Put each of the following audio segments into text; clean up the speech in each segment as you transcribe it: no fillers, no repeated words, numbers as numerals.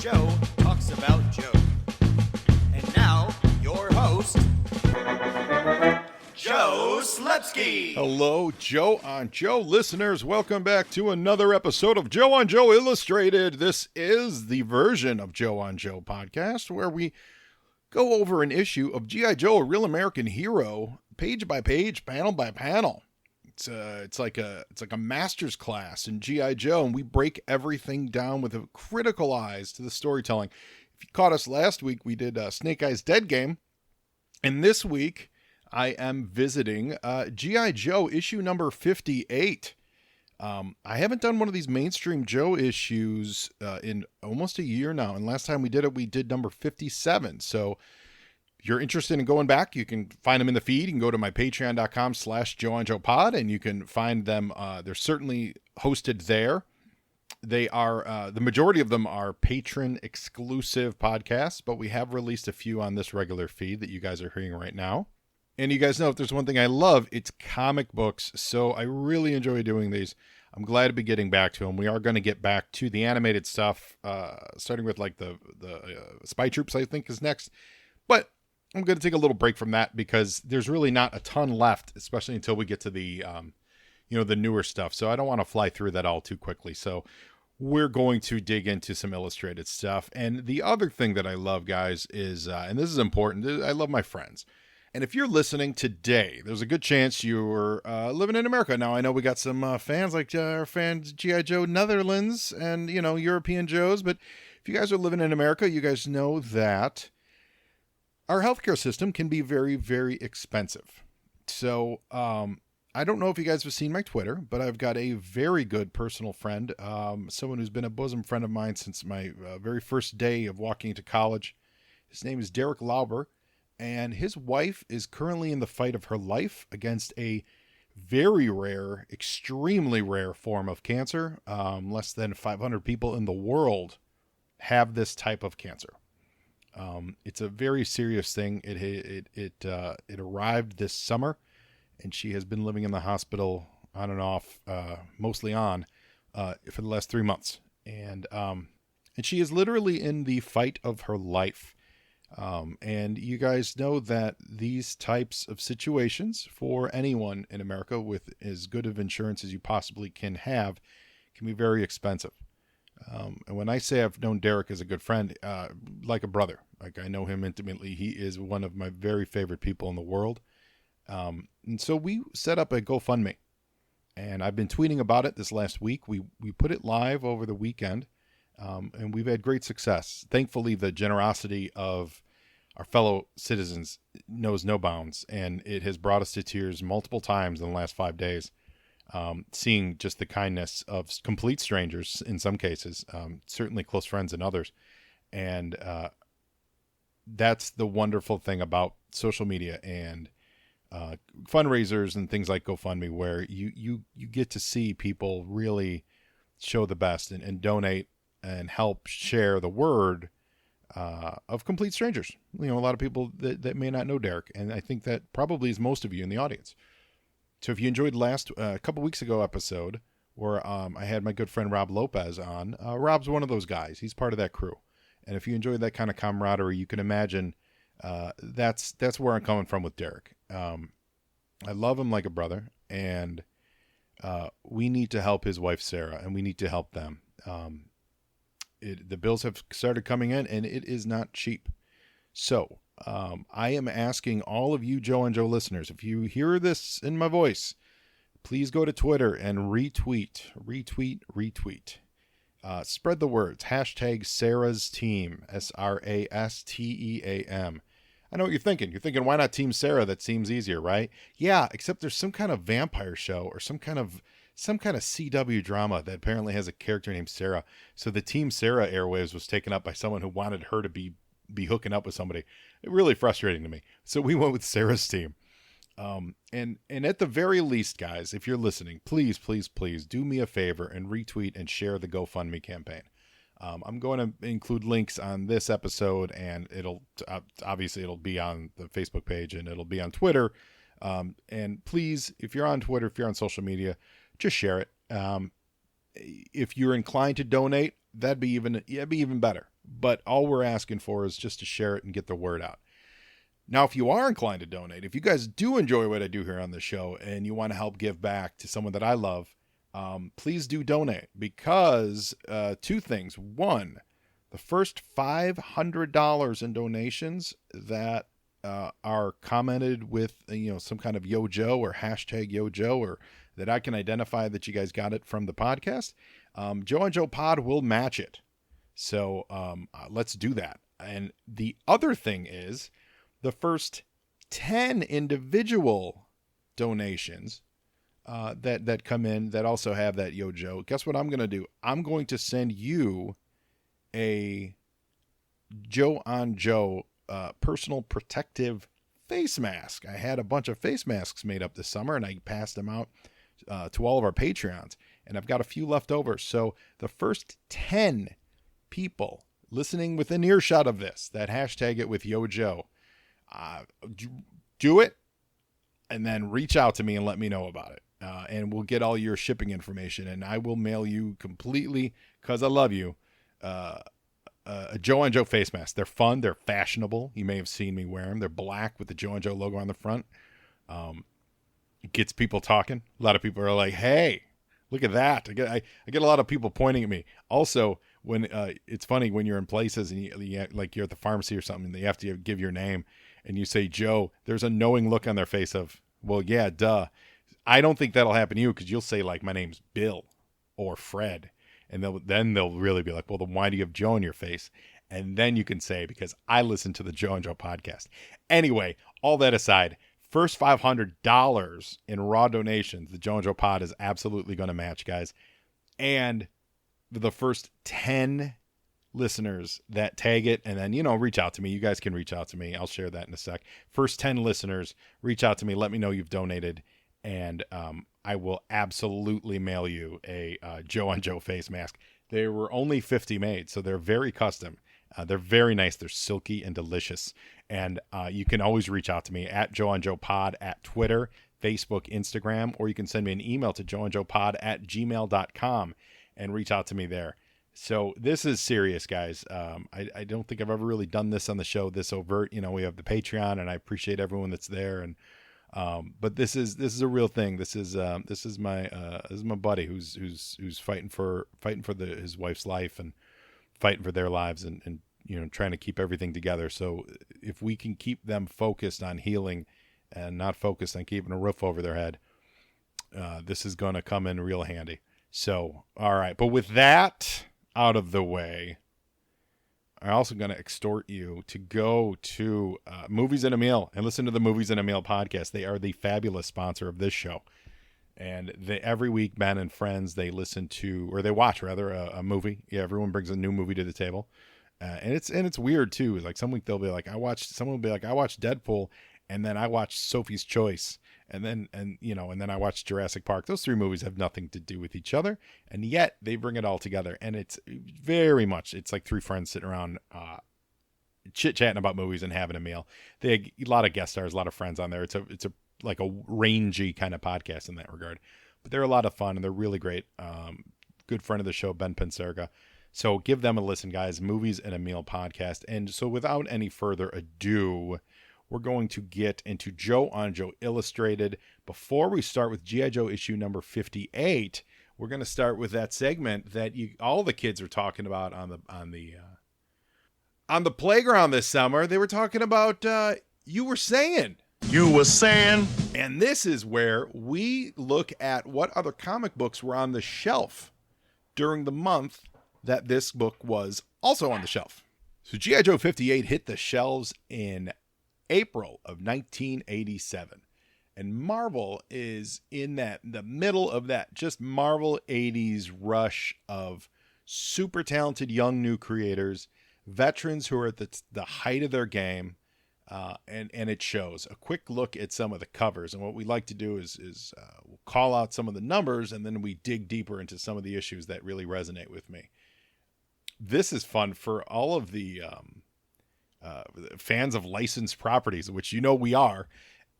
Joe talks about Joe. And now, your host, Joe Slepsky. Hello, Joe on Joe listeners. Welcome back to another episode of Joe on Joe Illustrated. This is the version of Joe on Joe podcast where we go over an issue of G.I. Joe, a Real American Hero, page by page, panel by panel. It's like a master's class in G.I. Joe, and we break everything down with a critical eyes to the storytelling. If you caught us last week, we did Snake Eyes Dead Game, and this week I am visiting G.I. Joe issue number 58. I haven't done one of these mainstream Joe issues in almost a year now, and last time we did it, we did number 57. So if you're interested in going back, you can find them in the feed. You can go to my patreon.com/JoeOnJoePod, and you can find them. They're certainly hosted there. They are, the majority of them are patron exclusive podcasts, but we have released a few on this regular feed that you guys are hearing right now. And you guys know if there's one thing I love, it's comic books. So I really enjoy doing these. I'm glad to be getting back to them. We are going to get back to the animated stuff, starting with like the Spy Troops, I think is next. But I'm going to take a little break from that because there's really not a ton left, especially until we get to the, the newer stuff. So I don't want to fly through that all too quickly. So we're going to dig into some illustrated stuff. And the other thing that I love, guys, is, and this is important, I love my friends. And if you're listening today, there's a good chance you're living in America. Now, I know we got some fans like our fans G.I. Joe Netherlands and, European Joes. But if you guys are living in America, you guys know that our healthcare system can be very, very expensive. So I don't know if you guys have seen my Twitter, but I've got a very good personal friend, someone who's been a bosom friend of mine since my very first day of walking into college. His name is Derek Lauber, and his wife is currently in the fight of her life against a very rare, extremely rare form of cancer. Less than 500 people in the world have this type of cancer. It's a very serious thing. It arrived this summer, and she has been living in the hospital on and off, mostly on, for the last 3 months. And she is literally in the fight of her life. And you guys know that these types of situations for anyone in America with as good of insurance as you possibly can have can be very expensive. And when I say I've known Derek as a good friend, like a brother, like I know him intimately, he is one of my very favorite people in the world. And so we set up a GoFundMe, and I've been tweeting about it this last week. We put it live over the weekend, and we've had great success. Thankfully, the generosity of our fellow citizens knows no bounds, and it has brought us to tears multiple times in the last 5 days. Seeing just the kindness of complete strangers in some cases, certainly close friends in others. And that's the wonderful thing about social media and fundraisers and things like GoFundMe, where you get to see people really show the best and donate and help share the word of complete strangers. A lot of people that may not know Derek, and I think that probably is most of you in the audience. So if you enjoyed last a couple weeks ago episode where I had my good friend Rob Lopez on, Rob's one of those guys. He's part of that crew. And if you enjoyed that kind of camaraderie, you can imagine that's where I'm coming from with Derek. I love him like a brother, and we need to help his wife Sarah, and we need to help them. The bills have started coming in, and it is not cheap. So I am asking all of you Joe and Joe listeners, if you hear this in my voice, please go to Twitter and retweet. Spread the words. Hashtag Sarah's Team, SRASTEAM. I know what you're thinking. You're thinking, why not Team Sarah? That seems easier, right? Yeah, except there's some kind of vampire show or some kind of CW drama that apparently has a character named Sarah. So the Team Sarah airwaves was taken up by someone who wanted her to be hooking up with somebody. Really frustrating to me. So we went with Sarah's Team. And at the very least, guys, if you're listening, please do me a favor and retweet and share the GoFundMe campaign. I'm going to include links on this episode, and it'll be on the Facebook page, and it'll be on Twitter. And please, if you're on Twitter, if you're on social media, just share it. If you're inclined to donate, that'd be even better. but all we're asking for is just to share it and get the word out. Now, if you are inclined to donate, if you guys do enjoy what I do here on the show and you want to help give back to someone that I love, please do donate, because two things. One, the first $500 in donations that are commented with some kind of JoJo or hashtag JoJo, or that I can identify that you guys got it from the podcast, Joe and Joe Pod will match it. So let's do that. And the other thing is, the first 10 individual donations that come in that also have that JoJo, guess what I'm going to do? I'm going to send you a Joe on Joe personal protective face mask. I had a bunch of face masks made up this summer, and I passed them out to all of our Patreons, and I've got a few left over. So the first 10 people listening within earshot of this, that hashtag it with JoJo, do it, and then reach out to me and let me know about it. And we'll get all your shipping information, and I will mail you completely, because I love you, a Joe and Joe face mask. They're fun. They're fashionable. You may have seen me wear them. They're black with the Joe and Joe logo on the front. It gets people talking. A lot of people are like, hey, look at that. I get a lot of people pointing at me. Also, when it's funny when you're in places and you like you're at the pharmacy or something, and they have to give your name, and you say Joe, there's a knowing look on their face of, well, yeah, duh. I don't think that'll happen to you, because you'll say, like, my name's Bill or Fred. And then they'll really be like, well, then why do you have Joe in your face? And then you can say, because I listen to the Joe and Joe podcast. Anyway, all that aside, first $500 in raw donations, the Joe and Joe pod is absolutely going to match, guys. And the first 10 listeners that tag it, and then, reach out to me. You guys can reach out to me. I'll share that in a sec. First 10 listeners, reach out to me. Let me know you've donated, and I will absolutely mail you a Joe on Joe face mask. There were only 50 made, so they're very custom. They're very nice. They're silky and delicious. And you can always reach out to me at Joe on Joe Pod at Twitter, Facebook, Instagram, or you can send me an email to joeandjoepod@gmail.com and reach out to me there. So this is serious, guys. I don't think I've ever really done this on the show, this overt. We have the Patreon, and I appreciate everyone that's there. And but this is a real thing. This is my buddy who's fighting for his wife's life, and fighting for their lives, and trying to keep everything together. So if we can keep them focused on healing and not focused on keeping a roof over their head, this is going to come in real handy. So, all right. But with that out of the way, I'm also going to extort you to go to Movies and a Meal and listen to the Movies and a Meal podcast. They are the fabulous sponsor of this show. And every week, Ben and friends, they listen to, or they watch rather, a movie. Yeah, everyone brings a new movie to the table. And it's weird too. Like some week they'll be like, someone will be like, I watched Deadpool, and then I watched Sophie's Choice, and then I watched Jurassic Park. Those three movies have nothing to do with each other, and yet they bring it all together. And it's very much, it's like three friends sitting around chit-chatting about movies and having a meal. They have a lot of guest stars, a lot of friends on there. It's a like a rangy kind of podcast in that regard, but they're a lot of fun, and they're really great. Good friend of the show, Ben Penserga. So give them a listen, guys. Movies and a Meal podcast. And so without any further ado, we're going to get into Joe on Joe Illustrated. Before we start with G.I. Joe issue number 58, we're going to start with that segment that all the kids are talking about on the playground this summer. They were talking about You Were Saying. You were saying. And this is where we look at what other comic books were on the shelf during the month that this book was also on the shelf. So G.I. Joe 58 hit the shelves in April of 1987. And Marvel is in the middle of that just Marvel 80s rush of super talented young new creators, veterans who are at the height of their game. And it shows. A quick look at some of the covers, and what we like to do is we'll call out some of the numbers, and then we dig deeper into some of the issues that really resonate with me. This is fun for all of the fans of licensed properties, which we are.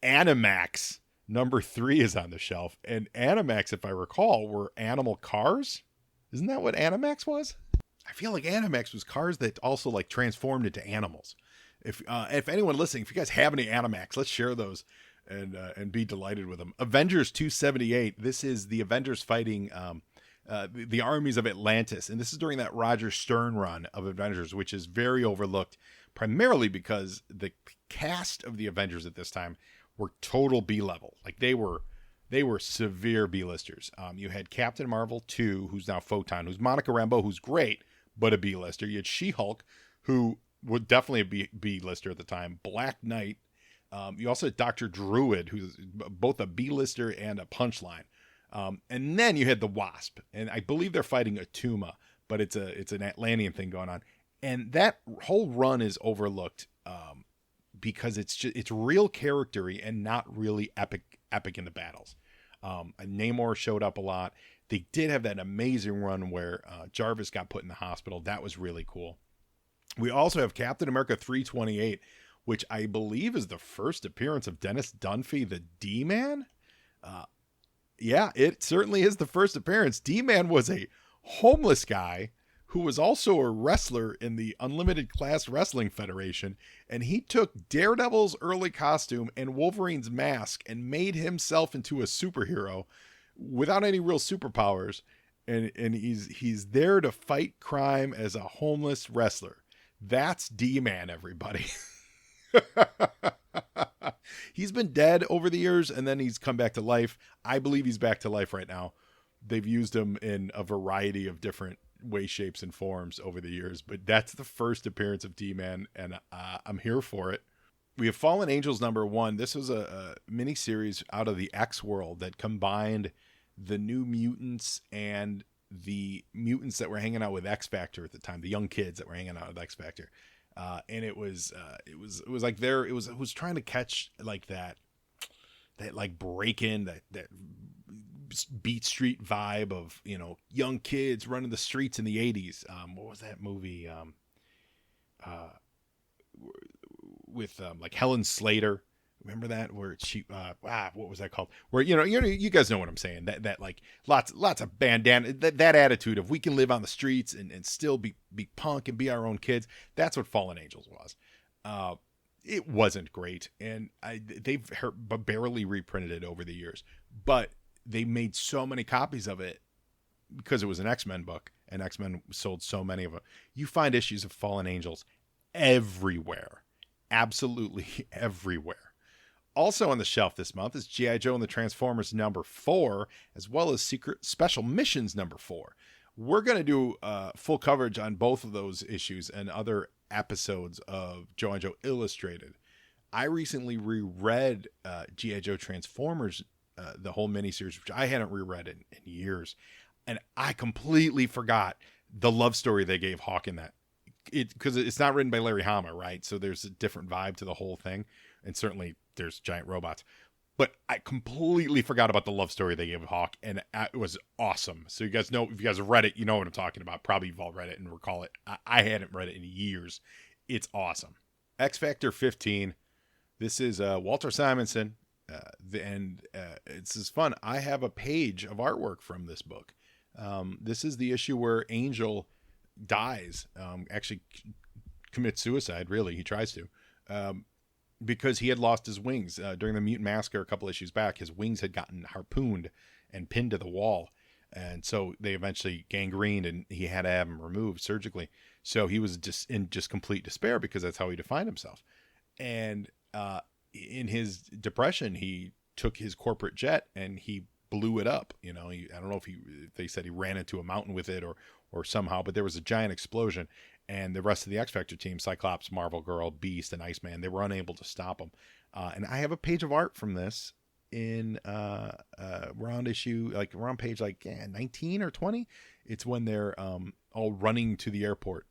Animax number 3 is on the shelf, and Animax, if I recall, were animal cars. Isn't that what Animax was? I feel like Animax was cars that also like transformed into animals. If anyone listening, if you guys have any Animax, let's share those and be delighted with them. Avengers 278. This is the Avengers fighting the armies of Atlantis, and this is during that Roger Stern run of Avengers, which is very overlooked, primarily because the cast of the Avengers at this time were total B level. Like they were severe B-listers. You had Captain Marvel 2, who's now Photon, who's Monica Rambeau, who's great, but a B-lister. You had She-Hulk, who was definitely a B-lister at the time. Black Knight. You also had Dr. Druid, who's both a B-lister and a punchline. And then you had the Wasp, and I believe they're fighting Atuma, but it's an Atlantean thing going on. And that whole run is overlooked because it's real charactery and not really epic in the battles. Namor showed up a lot. They did have that amazing run where Jarvis got put in the hospital. That was really cool. We also have Captain America 328, which I believe is the first appearance of Dennis Dunphy, the D-Man. Yeah, it certainly is the first appearance. D-Man was a homeless guy who was also a wrestler in the Unlimited Class Wrestling Federation, and he took Daredevil's early costume and Wolverine's mask and made himself into a superhero without any real superpowers, and he's there to fight crime as a homeless wrestler. That's D-Man, everybody. He's been dead over the years, and then he's come back to life. I believe he's back to life right now. They've used him in a variety of different ways, shapes, and forms over the years, but that's the first appearance of D-Man, and I'm here for it. We have Fallen Angels #1. This was a mini-series out of the X world that combined the New Mutants and the mutants that were hanging out with X Factor at the time, the young kids that were hanging out with X Factor. And it was like it was trying to catch like that like break in that Beat Street vibe of, you know, young kids running the streets in the 80s. What was that movie? With like Helen Slater. Remember that, where she what was that called? Where you guys know what I'm saying. That like lots of bandana, that attitude of we can live on the streets and still be punk and be our own kids. That's what Fallen Angels was. It wasn't great, and they've barely reprinted it over the years, but they made so many copies of it because it was an X-Men book, and X-Men sold so many of them. You find issues of Fallen Angels everywhere, absolutely everywhere. Also on the shelf this month is G.I. Joe and the Transformers #4, as well as Secret Special Missions #4. We're going to do full coverage on both of those issues and other episodes of Joe and Joe Illustrated. I recently reread G.I. Joe Transformers, the whole miniseries, which I hadn't reread in years. And I completely forgot the love story they gave Hawk in that. Because it's not written by Larry Hama, right? So there's a different vibe to the whole thing. And certainly there's giant robots. But I completely forgot about the love story they gave Hawk, and it was awesome. So you guys know, if you guys have read it, you know what I'm talking about. Probably you've all read it and recall it. I hadn't read it in years. It's awesome. X Factor 15. This is Walter Simonson. It's just fun. I have a page of artwork from this book. This is the issue where Angel dies, actually commits suicide, really. He tries to. Because he had lost his wings during the Mutant Massacre a couple issues back. His wings had gotten harpooned and pinned to the wall, and so they eventually gangrened, and he had to have them removed surgically. So he was just in complete despair because that's how he defined himself. And in his depression, he took his corporate jet and he blew it up. I don't know if they said he ran into a mountain with it or somehow, but there was a giant explosion. And the rest of the X Factor team, Cyclops, Marvel Girl, Beast, and Iceman, they were unable to stop him. And I have a page of art from this in around page 19 or 20. It's when they're all running to the airport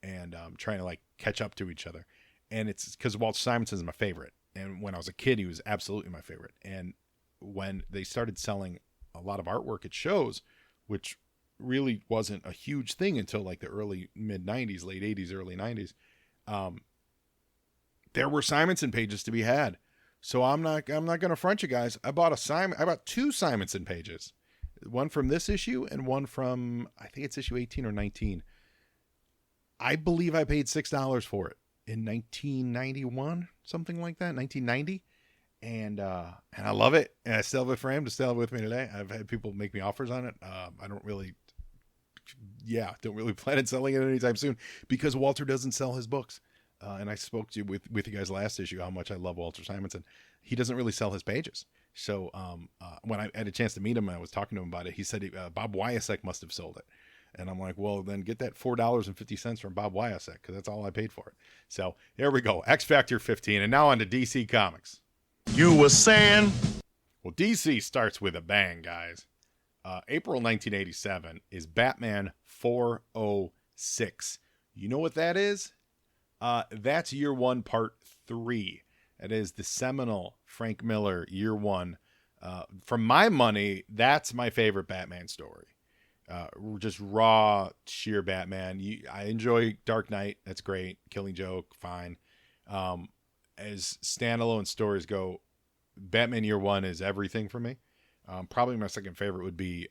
and trying to catch up to each other. And it's because Walt Simonson is my favorite. And when I was a kid, he was absolutely my favorite. And when they started selling a lot of artwork at shows, which really wasn't a huge thing until the early mid 90s, late 80s, early 90s. There were Simonson pages to be had. So I'm not going to front you guys. I bought two Simonson pages, one from this issue and one from, I think it's issue 18 or 19. I believe I paid $6 for it in 1991, something like that, 1990. And I love it. And I still have it framed to still have it with me today. I've had people make me offers on it. I don't really plan on selling it anytime soon because Walter doesn't sell his books. And I spoke to you with you guys last issue how much I love Walter Simonson. He doesn't really sell his pages. So when I had a chance to meet him and I was talking to him about it, he said Bob Wyasek must have sold it. And I'm like, well, then get that $4.50 from Bob Wyasek because that's all I paid for it. So there we go. X Factor 15. And now on to DC Comics. You were saying? Well, DC starts with a bang, guys. April 1987 is Batman 406. You know what that is? That's Year One, Part 3. That is the seminal Frank Miller Year One. For my money, that's my favorite Batman story. Just raw, sheer Batman. I enjoy Dark Knight. That's great. Killing Joke, fine. As standalone stories go, Batman Year One is everything for me. Probably my second favorite would be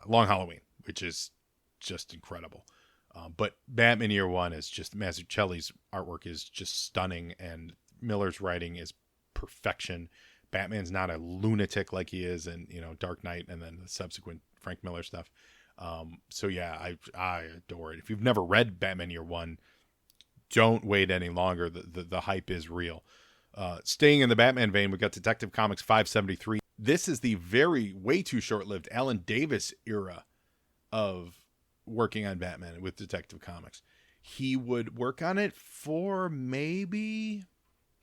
Long Halloween, which is just incredible. But Batman Year One is just Mazzucchelli's artwork is just stunning, and Miller's writing is perfection. Batman's not a lunatic like he is in Dark Knight and then the subsequent Frank Miller stuff. So yeah, I adore it. If you've never read Batman Year One, don't wait any longer. The hype is real. Staying in the Batman vein, we got Detective Comics 573. This is the way too short-lived Alan Davis era of working on Batman with Detective Comics. He would work on it for maybe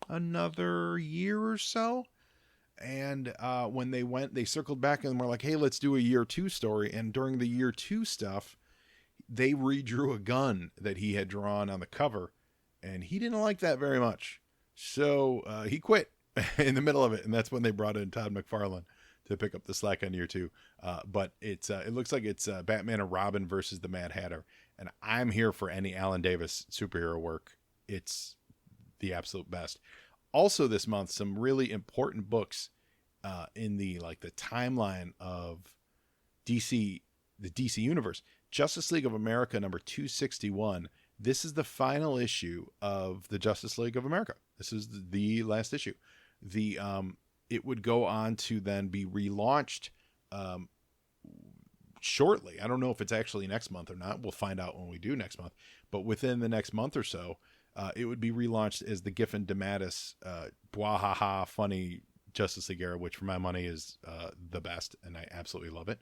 another year or so. And when they circled back and were like, hey, let's do a Year Two story. And during the Year Two stuff, they redrew a gun that he had drawn on the cover. And he didn't like that very much. So he quit in the middle of it. And that's when they brought in Todd McFarlane to pick up the slack on Year Two. But it looks like it's Batman and Robin versus the Mad Hatter. And I'm here for any Alan Davis superhero work. It's the absolute best. Also this month, some really important books in the timeline of DC, the DC universe. Justice League of America number 261. This is the final issue of the Justice League of America. This is the last issue. It would go on to then be relaunched shortly. I don't know if it's actually next month or not. We'll find out when we do next month. But within the next month or so, it would be relaunched as the Giffen DeMatteis bwahaha funny Justice League era, which for my money is the best, and I absolutely love it.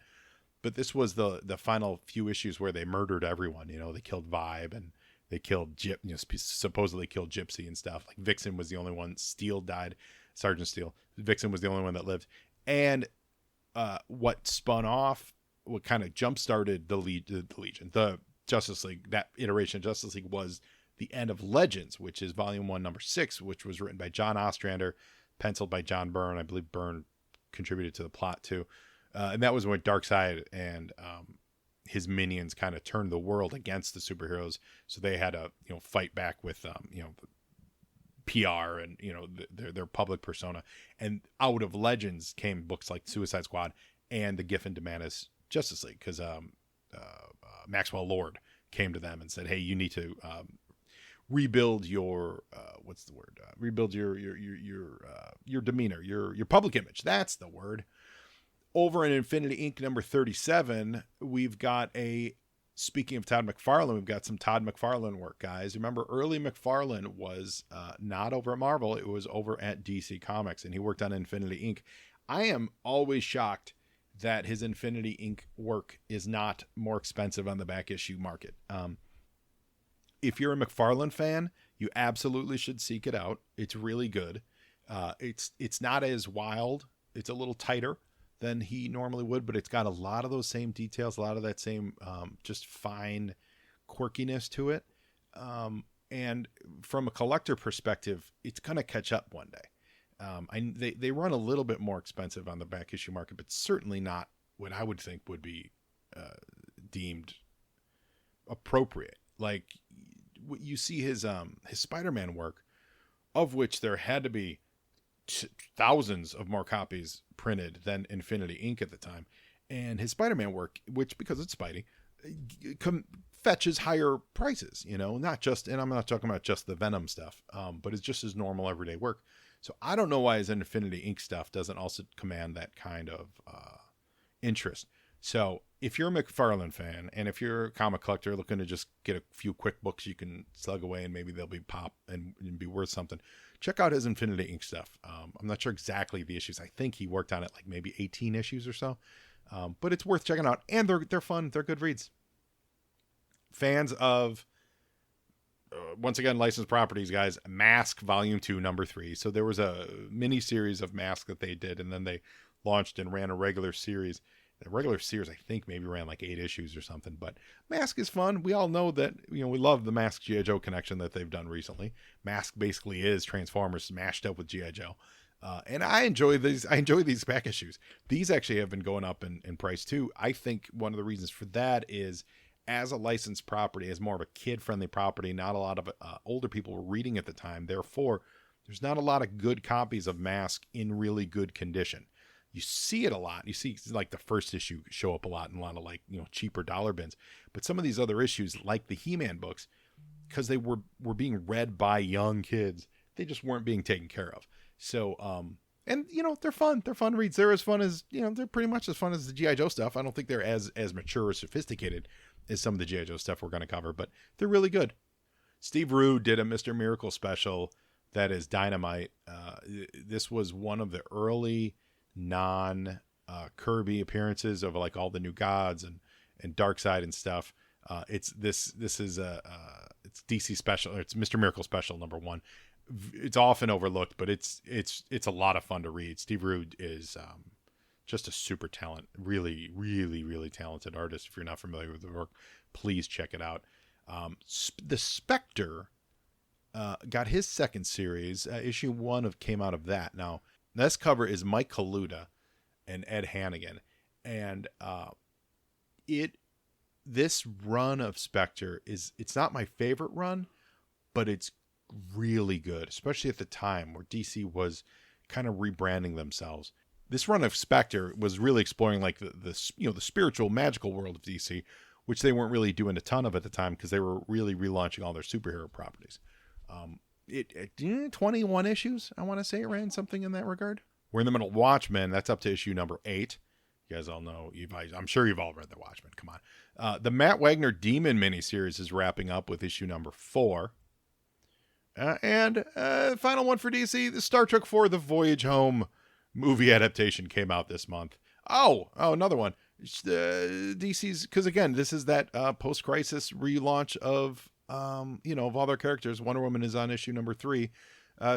But this was the final few issues where they murdered everyone. They killed Vibe and they killed supposedly killed Gypsy and stuff. Like Vixen was the only one. Steele died. Sergeant Steele. Vixen was the only one that lived. And what spun off, what kind of jump started the Legion, the Justice League, that iteration of Justice League was the end of Legends, which is volume 1, number 6, which was written by John Ostrander, penciled by John Byrne. I believe Byrne contributed to the plot too. And that was when Darkseid and his minions kind of turned the world against the superheroes. So they had to, fight back with, PR and, their public persona. And out of Legends came books like Suicide Squad and the Giffen DeMatteis Justice League, because Maxwell Lord came to them and said, hey, you need to rebuild your rebuild your demeanor, your public image. That's the word. Over in Infinity Inc. number 37, we've got speaking of Todd McFarlane, we've got some Todd McFarlane work, guys. Remember, early McFarlane was not over at Marvel. It was over at DC Comics, and he worked on Infinity Inc. I am always shocked that his Infinity Inc. work is not more expensive on the back issue market. If you're a McFarlane fan, you absolutely should seek it out. It's really good. It's not as wild. It's a little tighter than he normally would, but it's got a lot of those same details, a lot of that same just fine quirkiness to it. And from a collector perspective, it's going to catch up one day. They run a little bit more expensive on the back issue market, but certainly not what I would think would be deemed appropriate. Like you see his Spider-Man work, of which there had to be thousands of more copies printed than Infinity Inc. at the time, and his Spider-Man work, which because it's Spidey, fetches higher prices, not just, and I'm not talking about just the Venom stuff, but it's just his normal everyday work. So I don't know why his Infinity Inc. stuff doesn't also command that kind of interest. So if you're a McFarlane fan, and if you're a comic collector looking to just get a few quick books you can slug away and maybe they'll be pop and be worth something, check out his Infinity Inc. stuff. I'm not sure exactly the issues. I think he worked on it like maybe 18 issues or so. But it's worth checking out, and they're fun. They're good reads. Fans of, once again, licensed properties, guys, Mask Volume 2, Number 3. So there was a mini series of Mask that they did, and then they launched and ran a regular series. The regular series, I think, maybe ran like 8 issues or something. But Mask is fun. We all know that, we love the Mask G.I. Joe connection that they've done recently. Mask basically is Transformers smashed up with G.I. Joe. And I enjoy these. I enjoy these back issues. These actually have been going up in price too. I think one of the reasons for that is, as a licensed property, as more of a kid-friendly property, not a lot of older people were reading at the time. Therefore, there's not a lot of good copies of Mask in really good condition. You see it a lot. You see like the first issue show up a lot in a lot of cheaper dollar bins. But some of these other issues, like the He-Man books, because they were being read by young kids, they just weren't being taken care of. So, and they're fun. They're fun reads. They're as fun as, they're pretty much as fun as the G.I. Joe stuff. I don't think they're as mature or sophisticated as some of the G.I. Joe stuff we're going to cover, but they're really good. Steve Rude did a Mr. Miracle special that is dynamite. This was one of the early non-Kirby appearances of like all the New Gods and Darkseid and stuff. It's DC special. It's Mr. Miracle special number 1. It's often overlooked, but it's a lot of fun to read. Steve Rude is just a super really, really, really talented artist. If you're not familiar with the work, please check it out. The Spectre got his second series. Issue 1 came out of that. Now, this cover is Mike Kaluta and Ed Hannigan, and this run of Spectre it's not my favorite run, but it's really good, especially at the time where DC was kind of rebranding themselves. This run of Spectre was really exploring like the spiritual magical world of DC, which they weren't really doing a ton of at the time because they were really relaunching all their superhero properties. It 21 issues, I want to say it ran something in that regard. We're in the middle of Watchmen. That's up to issue number 8. You guys all know, I'm sure you've all read the Watchmen. Come on. The Matt Wagner Demon miniseries is wrapping up with issue number 4. And final one for DC, the Star Trek IV The Voyage Home movie adaptation came out this month. Oh, another one. DC's, because again, this is that post-crisis relaunch of, of all their characters. Wonder Woman is on issue number 3.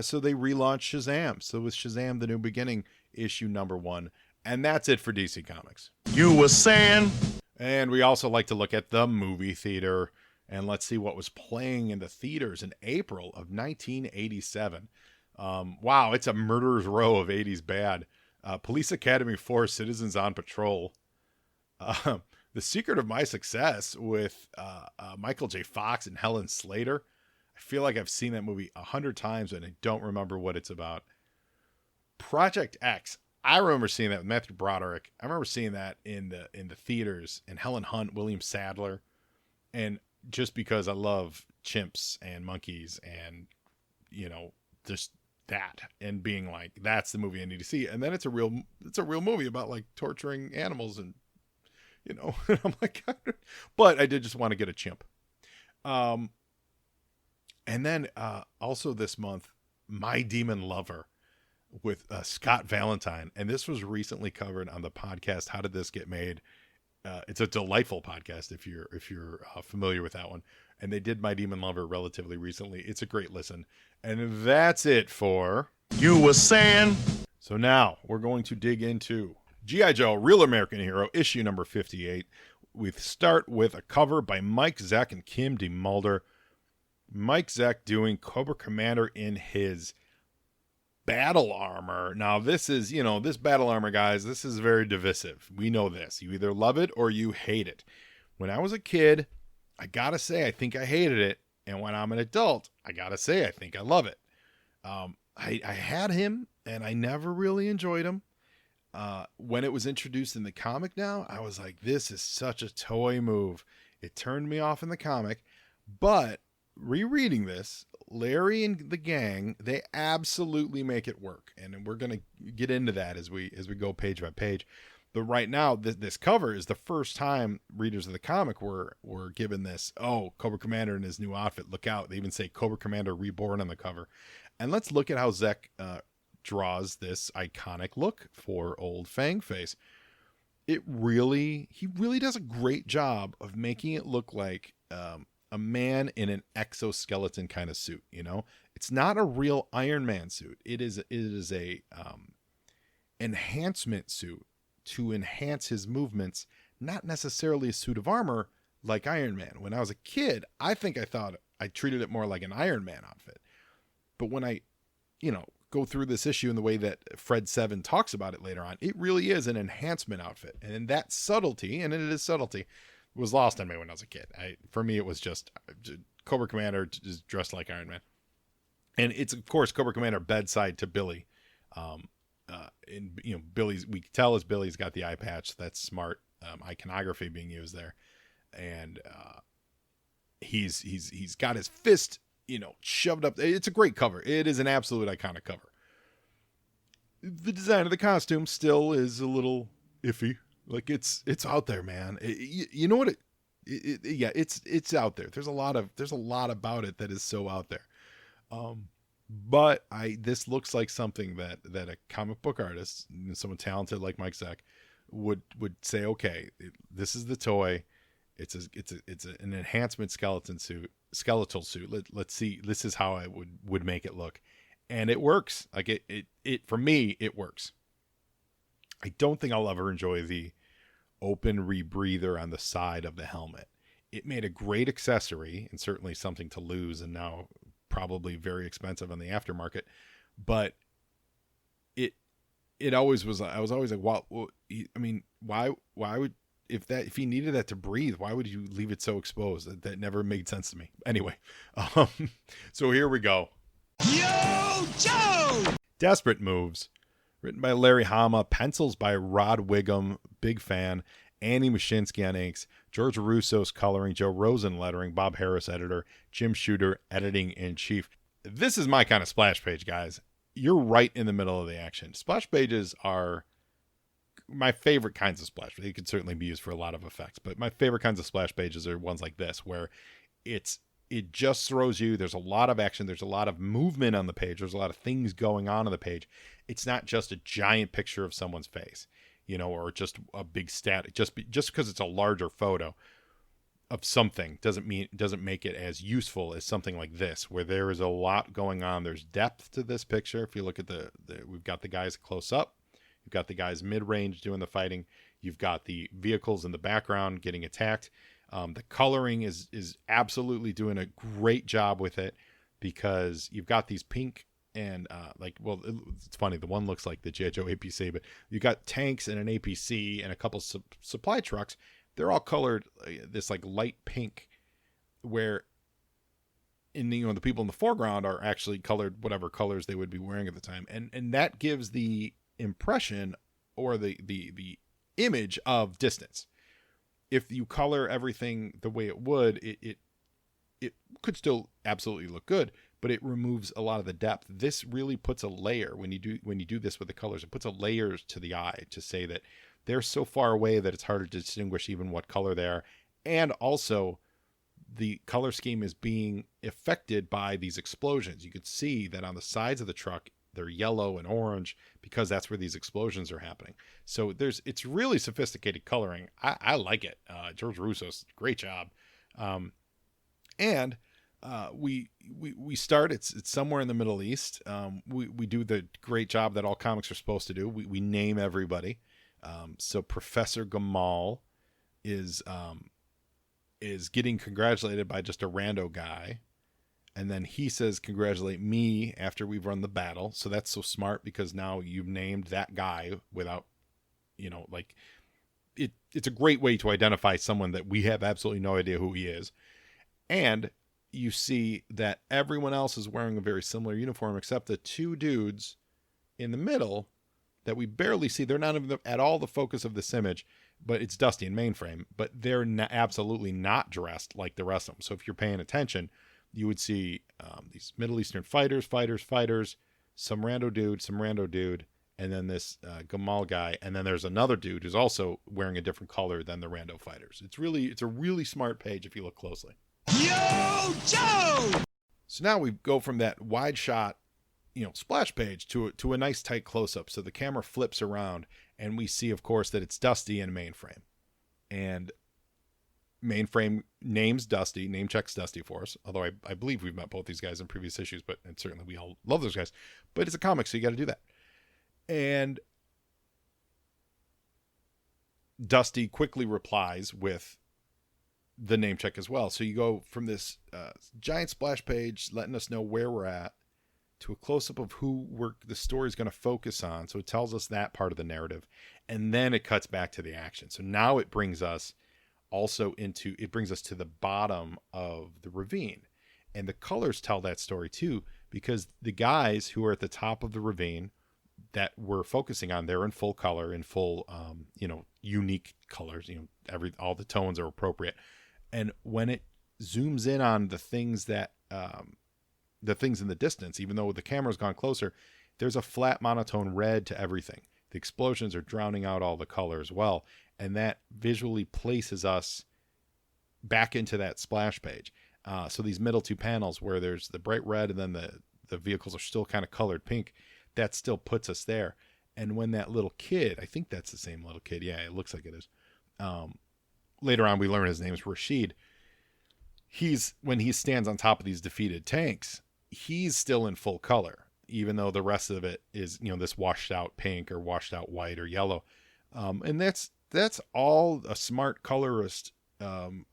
So they relaunched Shazam. So with Shazam, The New Beginning, issue number 1. And that's it for DC Comics. You were saying? And we also like to look at the movie theater. And let's see what was playing in the theaters in April of 1987. Wow, it's a murderer's row of 80s bad. Police Academy 4, Citizens on Patrol. The Secret of My Success with Michael J. Fox and Helen Slater. I feel like I've seen that movie 100 times and I don't remember what it's about. Project X. I remember seeing that with Matthew Broderick. I remember seeing that in the theaters, and Helen Hunt, William Sadler. And just because I love chimps and monkeys and, just that, and being like, that's the movie I need to see. And then it's a real movie about like torturing animals and, I'm like, but I did just want to get a chimp. And then also this month, My Demon Lover with Scott Valentine. And this was recently covered on the podcast, How Did This Get Made? It's a delightful podcast if you're familiar with that one. And they did My Demon Lover relatively recently. It's a great listen. And that's it for You were saying? So now we're going to dig into G.I. Joe, Real American Hero, issue number 58. We start with a cover by Mike Zeck and Kim DeMulder. Mike Zeck doing Cobra Commander in his battle armor. Now this is, this battle armor, guys, this is very divisive. We know this. You either love it or you hate it. When I was a kid, I gotta say, I think I hated it. And when I'm an adult, I gotta say, I think I love it. I had him and I never really enjoyed him. When it was introduced in the comic now, I was like, this is such a toy move. It turned me off in the comic, but rereading this, Larry and the gang, they absolutely make it work. And we're going to get into that as we go page by page. But right now, this cover is the first time readers of the comic were given this, oh, Cobra Commander in his new outfit, look out. They even say Cobra Commander Reborn on the cover. And let's look at how Zek draws this iconic look for old Fangface. He really does a great job of making it look like a man in an exoskeleton kind of suit. You know, it's not a real Iron Man suit. It is a enhancement suit to enhance his movements, not necessarily a suit of armor like Iron Man. When I was a kid, I thought I treated it more like an Iron Man outfit. But when I, go through this issue in the way that Fred Seven talks about it later on, it really is an enhancement outfit. And that subtlety, and it is subtlety, was lost on me when I was a kid. For me, it was just Cobra Commander is dressed like Iron Man. And it's, of course, Cobra Commander bedside to Billy. Billy's, we can tell as Billy's got the eye patch. That's smart iconography being used there. And he's got his fist, shoved up. It's a great cover. It is an absolute iconic cover. The design of the costume still is a little iffy. Like it's out there, man. You know what? It's out there. There's a lot about it that is so out there. But this looks like something that a comic book artist, someone talented like Mike Zeck, would say, okay, this is the toy. It's an enhancement skeletal suit. Let's see. This is how I would make it look, and it works. Like it for me, it works. I don't think I'll ever enjoy the open rebreather on the side of the helmet. It made a great accessory and certainly something to lose, and now probably very expensive on the aftermarket. But it always was. I was always like, well, I mean, why would if he needed that to breathe, why would you leave it so exposed? That never made sense to me. Anyway, so here we go. Yo, Joe! Desperate Moves, written by Larry Hama, pencils by Rod Wiggum, big fan, Andy Mashinsky on inks, George Russo's coloring, Joe Rosen lettering, Bob Harris editor, Jim Shooter editing-in-chief. This is my kind of splash page, guys. You're right in the middle of the action. Splash pages are my favorite kinds of splash. They could certainly be used for a lot of effects, but my favorite kinds of splash pages are ones like this, where it just throws you. There's a lot of action. There's a lot of movement on the page. There's a lot of things going on the page. It's not just a giant picture of someone's face, or just a big stat. Just because it's a larger photo of something doesn't make it as useful as something like this, where there is a lot going on. There's depth to this picture. If you look at we've got the guys close up. You've got the guys mid-range doing the fighting. You've got the vehicles in the background getting attacked. The coloring is absolutely doing a great job with it, because you've got these pink and it's funny. The one looks like the G.I. Joe APC, but you got tanks and an APC and a couple supply trucks. They're all colored this like light pink, where the people in the foreground are actually colored whatever colors they would be wearing at the time, and that gives the impression or the image of distance. If you color everything the way it would, it could still absolutely look good, but it removes a lot of the depth. This really puts a layer when you do this with the colors. It puts a layer to the eye to say that they're so far away that it's harder to distinguish even what color they are. And also, the color scheme is being affected by these explosions. You could see that on the sides of the truck, they're yellow and orange because that's where these explosions are happening. So it's really sophisticated coloring. I like it. George Russo's great job. We start, it's somewhere in the Middle East. We do the great job that all comics are supposed to do. We name everybody. So Professor Gamal is getting congratulated by just a rando guy. And then he says, congratulate me after we've run the battle. So that's so smart, because now you've named that guy without, it's a great way to identify someone that we have absolutely no idea who he is. And you see that everyone else is wearing a very similar uniform, except the two dudes in the middle that we barely see. They're not even at all the focus of this image. but it's Dusty and Mainframe, but they're absolutely not dressed like the rest of them. So if you're paying attention, you would see these Middle Eastern fighters, some rando dude, and then this Gamal guy, and then there's another dude who's also wearing a different color than the rando fighters. It's a really smart page if you look closely. JoJ! So now we go from that wide shot, splash page to a nice tight close up. So the camera flips around, and we see, of course, that it's Dusty and Mainframe, and Mainframe name checks Dusty for us. Although I believe we've met both these guys in previous issues, and certainly we all love those guys. But it's a comic, so you got to do that. And Dusty quickly replies with the name check as well. So you go from this giant splash page letting us know where we're at to a close-up of who the story's going to focus on. So it tells us that part of the narrative. And then it cuts back to the action. So now it brings us to the bottom of the ravine. And the colors tell that story too, because the guys who are at the top of the ravine that we're focusing on, they're in full color, in full, unique colors, all the tones are appropriate. And when it zooms in on the things the things in the distance, even though the camera's gone closer, there's a flat monotone red to everything. The explosions are drowning out all the color as well. And that visually places us back into that splash page. So these middle two panels where there's the bright red and then the vehicles are still kind of colored pink, that still puts us there. And when that little kid, I think that's the same little kid. Yeah, it looks like it is. Later on, we learn his name is Rashid. When he stands on top of these defeated tanks, he's still in full color, even though the rest of it is, this washed out pink or washed out white or yellow. And that's all a smart colorist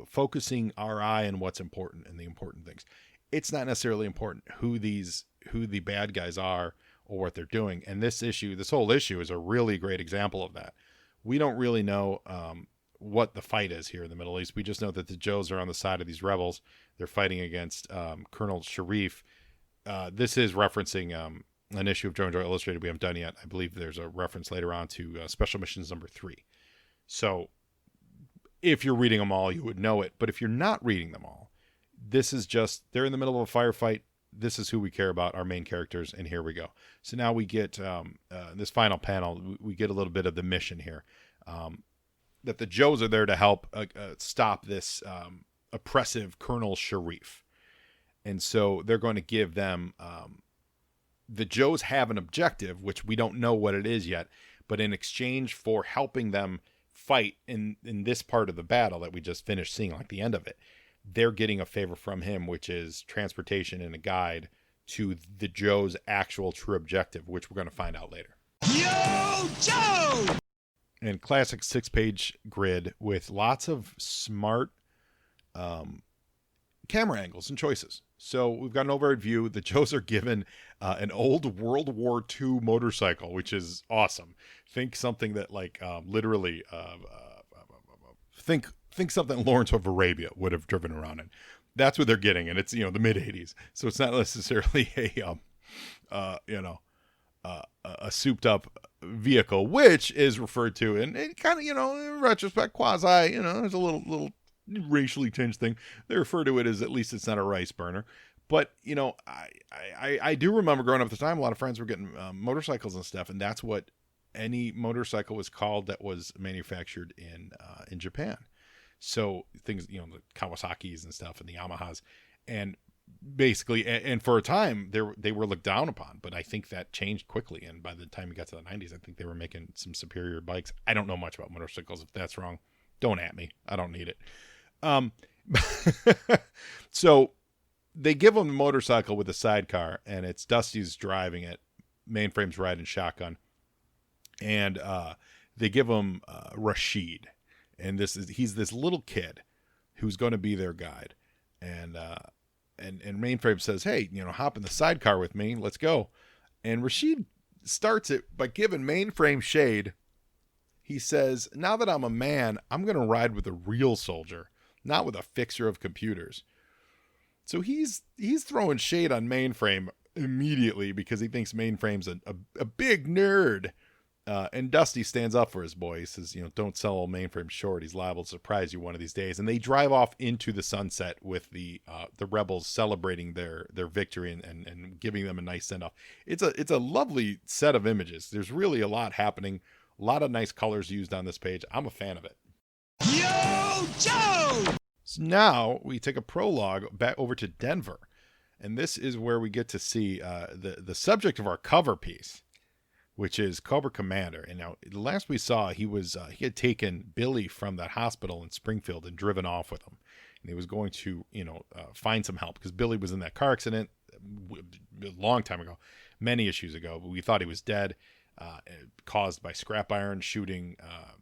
focusing our eye on what's important and the important things. It's not necessarily important who the bad guys are or what they're doing. And this whole issue is a really great example of that. We don't really know what the fight is here in the Middle East. We just know that the Joes are on the side of these rebels. They're fighting against Colonel Sharif. This is referencing an issue of JoJo Illustrated we haven't done yet. I believe there's a reference later on to Special Missions number 3. So if you're reading them all, you would know it. But if you're not reading them all, this is just, they're in the middle of a firefight. This is who we care about, our main characters, and here we go. So now we get this final panel, we get a little bit of the mission here. That the Joes are there to help stop this oppressive Colonel Sharif. And so they're going to give them, the Joes have an objective, which we don't know what it is yet, but in exchange for helping them fight in this part of the battle that we just finished seeing, like the end of it, they're getting a favor from him, which is transportation and a guide to the Joe's actual true objective, which we're going to find out later. Yo, Joe! And classic 6-page grid with lots of smart camera angles and choices. So we've got an overhead view. The Joes are given an old World War II motorcycle, which is awesome. Think something that literally think something Lawrence of Arabia would have driven around in. That's what they're getting, and it's the mid 80s. So it's not necessarily a souped up vehicle, which is referred to in kind of in retrospect quasi there's a little racially tinged thing. They refer to it as, at least it's not a rice burner. But I do remember growing up at the time, a lot of friends were getting motorcycles and stuff, and that's what any motorcycle was called that was manufactured in Japan. So things, the Kawasaki's and stuff and the Yamahas, and basically, and for a time they were looked down upon, but I think that changed quickly. And by the time we got to the 90s, I think they were making some superior bikes. I don't know much about motorcycles. If that's wrong, don't at me. I don't need it. So they give them a motorcycle with a sidecar, and it's Dusty's driving it. Mainframe's riding shotgun. And they give him Rashid. And he's this little kid who's going to be their guide. And Mainframe says, hey, hop in the sidecar with me. Let's go. And Rashid starts it by giving Mainframe shade. He says, now that I'm a man, I'm going to ride with a real soldier, not with a fixer of computers. So he's throwing shade on Mainframe immediately because he thinks Mainframe's a big nerd. And Dusty stands up for his boy. He says, don't sell old Mainframe short. He's liable to surprise you one of these days. And they drive off into the sunset with the rebels celebrating their victory and giving them a nice send off. It's a lovely set of images. There's really a lot happening. A lot of nice colors used on this page. I'm a fan of it. JoJ! So now we take a prologue back over to Denver. And this is where we get to see the subject of our cover piece, which is Cobra Commander. And now, last we saw, he had taken Billy from that hospital in Springfield and driven off with him. And he was going to, find some help because Billy was in that car accident a long time ago, many issues ago. But we thought he was dead, caused by scrap iron shooting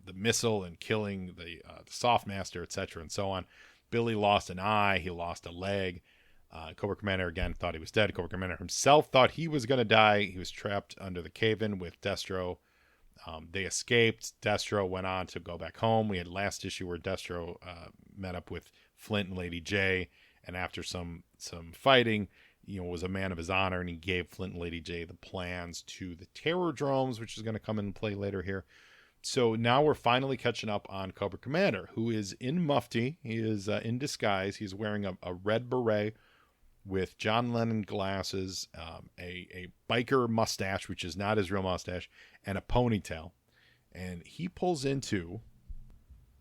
the missile and killing the Softmaster, etc., and so on. Billy lost an eye. He lost a leg. Cobra Commander, again, thought he was dead. Cobra Commander himself thought he was going to die. He was trapped under the cave-in with Destro. They escaped. Destro went on to go back home. We had last issue where Destro met up with Flint and Lady J, and after some fighting, was a man of his honor, and he gave Flint and Lady J the plans to the Terror Dromes, which is going to come in play later here. So now we're finally catching up on Cobra Commander, who is in mufti. He is in disguise. He's wearing a red beret with John Lennon glasses, a biker mustache, which is not his real mustache, and a ponytail. And he pulls into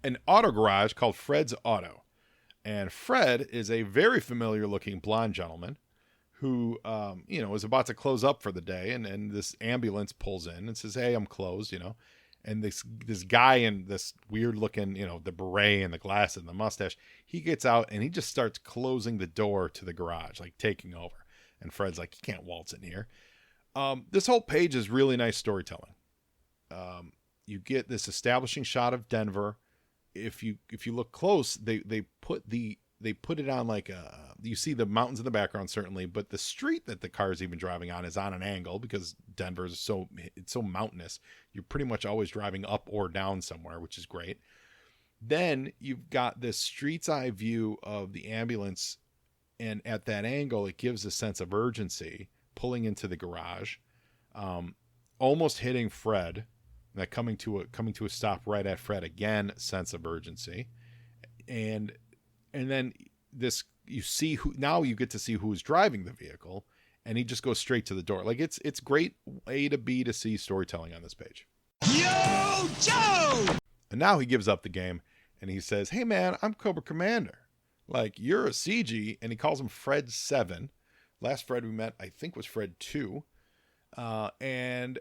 an auto garage called Fred's Auto. And Fred is a very familiar looking blonde gentleman who, is about to close up for the day. And this ambulance pulls in and says, "Hey, I'm closed," And this guy in this weird looking, the beret and the glasses and the mustache, he gets out and he just starts closing the door to the garage, like taking over. And Fred's like, "You can't waltz in here." This whole page is really nice storytelling. You get this establishing shot of Denver. If you look close, they put it on like you see the mountains in the background certainly, but the street that the car is even driving on is on an angle because Denver is so mountainous. You're pretty much always driving up or down somewhere, which is great. Then you've got this street's eye view of the ambulance, and at that angle, it gives a sense of urgency pulling into the garage, almost hitting Fred. That coming to a stop right at Fred again, sense of urgency, and then this you see who now you get to see who's driving the vehicle, and he just goes straight to the door. Like it's great A to B to C storytelling on this page. JoJ! And now he gives up the game and he says, "Hey man, I'm Cobra Commander. Like you're a CG," and he calls him Fred 7. Last Fred we met, I think, was Fred 2, and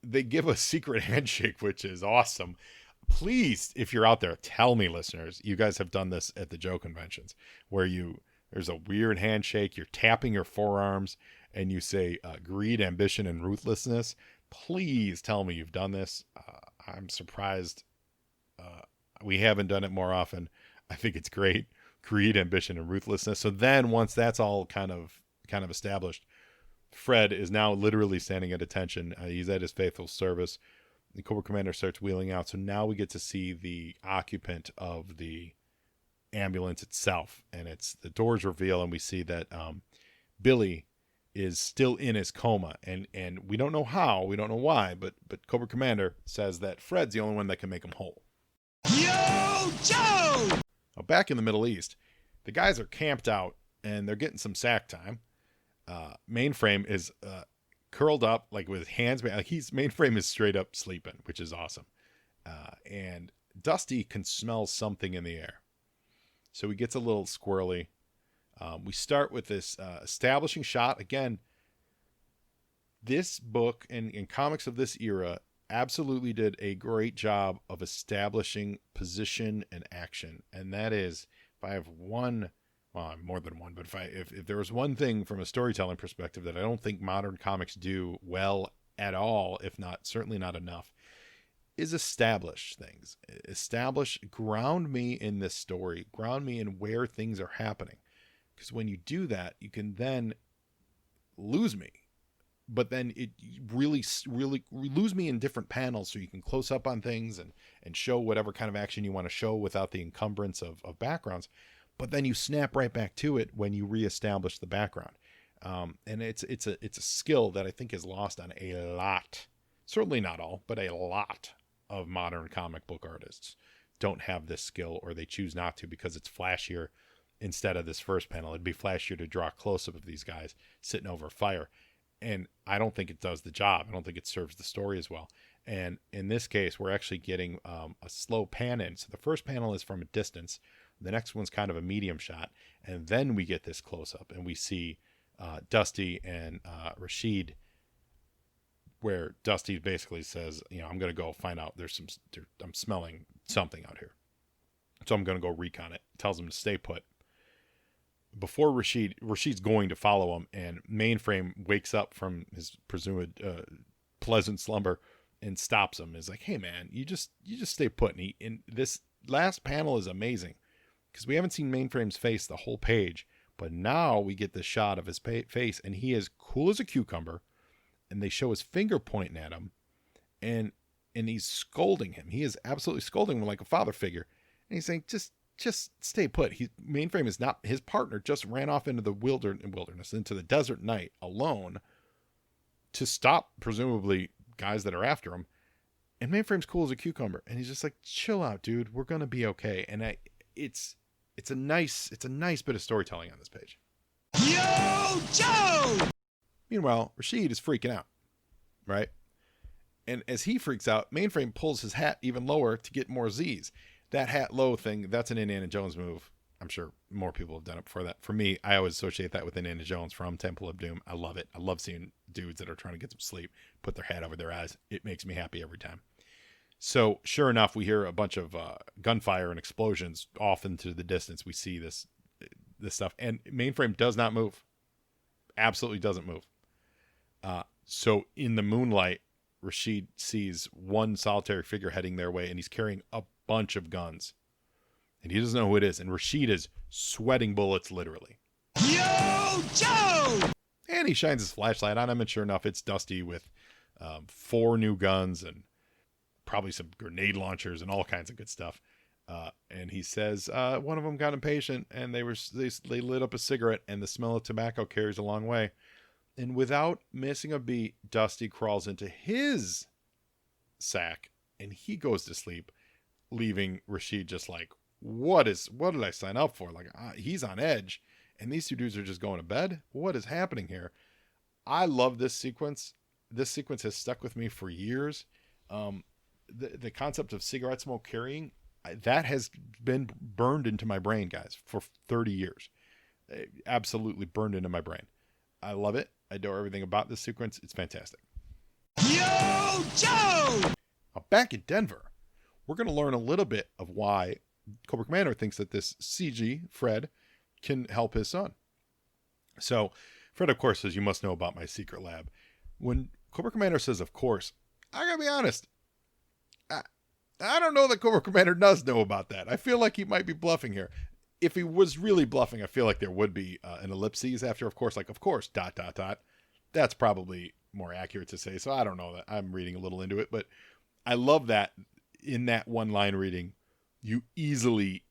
they give a secret handshake, which is awesome. Please, if you're out there, tell me, listeners, you guys have done this at the Joe conventions where there's a weird handshake. You're tapping your forearms and you say greed, ambition, and ruthlessness. Please tell me you've done this. I'm surprised we haven't done it more often. I think it's great. Greed, ambition, and ruthlessness. So then once that's all kind of established, Fred is now literally standing at attention. He's at his faithful service. The Cobra Commander starts wheeling out. So now we get to see the occupant of the ambulance itself. And the doors reveal and we see that Billy is still in his coma. And we don't know how, we don't know why, but Cobra Commander says that Fred's the only one that can make him whole. JoJ! Now, back in the Middle East, the guys are camped out and they're getting some sack time. Mainframe is curled up like with his hands, like Mainframe is straight up sleeping, which is awesome. And Dusty can smell something in the air, so he gets a little squirrely. We start with this establishing shot. Again, this book and comics of this era absolutely did a great job of establishing position and action. And that is, if I have one, well, more than one, but if there was one thing from a storytelling perspective that I don't think modern comics do well at all, if not certainly not enough, is establish things. Ground me in this story, ground me in where things are happening. Because when you do that, you can then lose me. But then it really lose me in different panels, so you can close up on things and show whatever kind of action you want to show without the encumbrance of backgrounds. But then you snap right back to it when you reestablish the background. And it's a skill that I think is lost on a lot certainly not all, but a lot of modern comic book artists don't have this skill, or they choose not to because it's flashier instead of this first panel. It'd be flashier to draw a close-up of these guys sitting over fire. And I don't think it does the job. I don't think it serves the story as well. And in this case, we're actually getting a slow pan in. So the first panel is from a distance. The next one's kind of a medium shot. And then we get this close-up and we see Dusty and Rashid, where Dusty basically says, I'm going to go find out. I'm smelling something out here. So I'm going to go recon it. Tells him to stay put. Before Rashid's going to follow him, and Mainframe wakes up from his presumed pleasant slumber and stops him. Is like, hey man, you just stay put. And this last panel is amazing because we haven't seen Mainframe's face the whole page, but now we get the shot of his face, and he is cool as a cucumber. And they show his finger pointing at him, and he's scolding him. He is absolutely scolding him like a father figure, and he's saying, just stay put. Mainframe is not, his partner just ran off into the wilderness, into the desert night alone to stop presumably guys that are after him. And Mainframe's cool as a cucumber, and he's just like, chill out, dude. We're gonna be okay. And it's a nice bit of storytelling on this page. JoJ! Meanwhile, Rashid is freaking out, right? And as he freaks out, Mainframe pulls his hat even lower to get more Z's. That hat low thing, that's an Indiana Jones move. I'm sure more people have done it before that. For me, I always associate that with Indiana Jones from Temple of Doom. I love it. I love seeing dudes that are trying to get some sleep put their hat over their eyes. It makes me happy every time. So sure enough, we hear a bunch of gunfire and explosions off into the distance. We see this stuff, and Mainframe does not move. Absolutely doesn't move. So in the moonlight, Rashid sees one solitary figure heading their way, and he's carrying a bunch of guns, and he doesn't know who it is. And Rashid is sweating bullets, literally. JoJ! And he shines his flashlight on him, and sure enough, it's Dusty with 4 new guns and probably some grenade launchers and all kinds of good stuff. And he says one of them got impatient, and they lit up a cigarette, and the smell of tobacco carries a long way. And without missing a beat, Dusty crawls into his sack, and he goes to sleep, leaving Rashid just like, what did I sign up for? Like, he's on edge, and these two dudes are just going to bed. What is happening here? I love this sequence. This sequence has stuck with me for years. The concept of cigarette smoke carrying, that has been burned into my brain, guys, for 30 years. Absolutely burned into my brain. I love it. I adore everything about this sequence. It's fantastic. JoJ! Now, back in Denver, we're going to learn a little bit of why Cobra Commander thinks that this CG, Fred, can help his son. So, Fred, of course, says, you must know about my secret lab. When Cobra Commander says, of course, I gotta be honest, I don't know that Cobra Commander does know about that. I feel like he might be bluffing here. If he was really bluffing, I feel like there would be an ellipses after, of course, ... That's probably more accurate to say. So I don't know that. I'm reading a little into it, but I love that in that one line reading, you easily,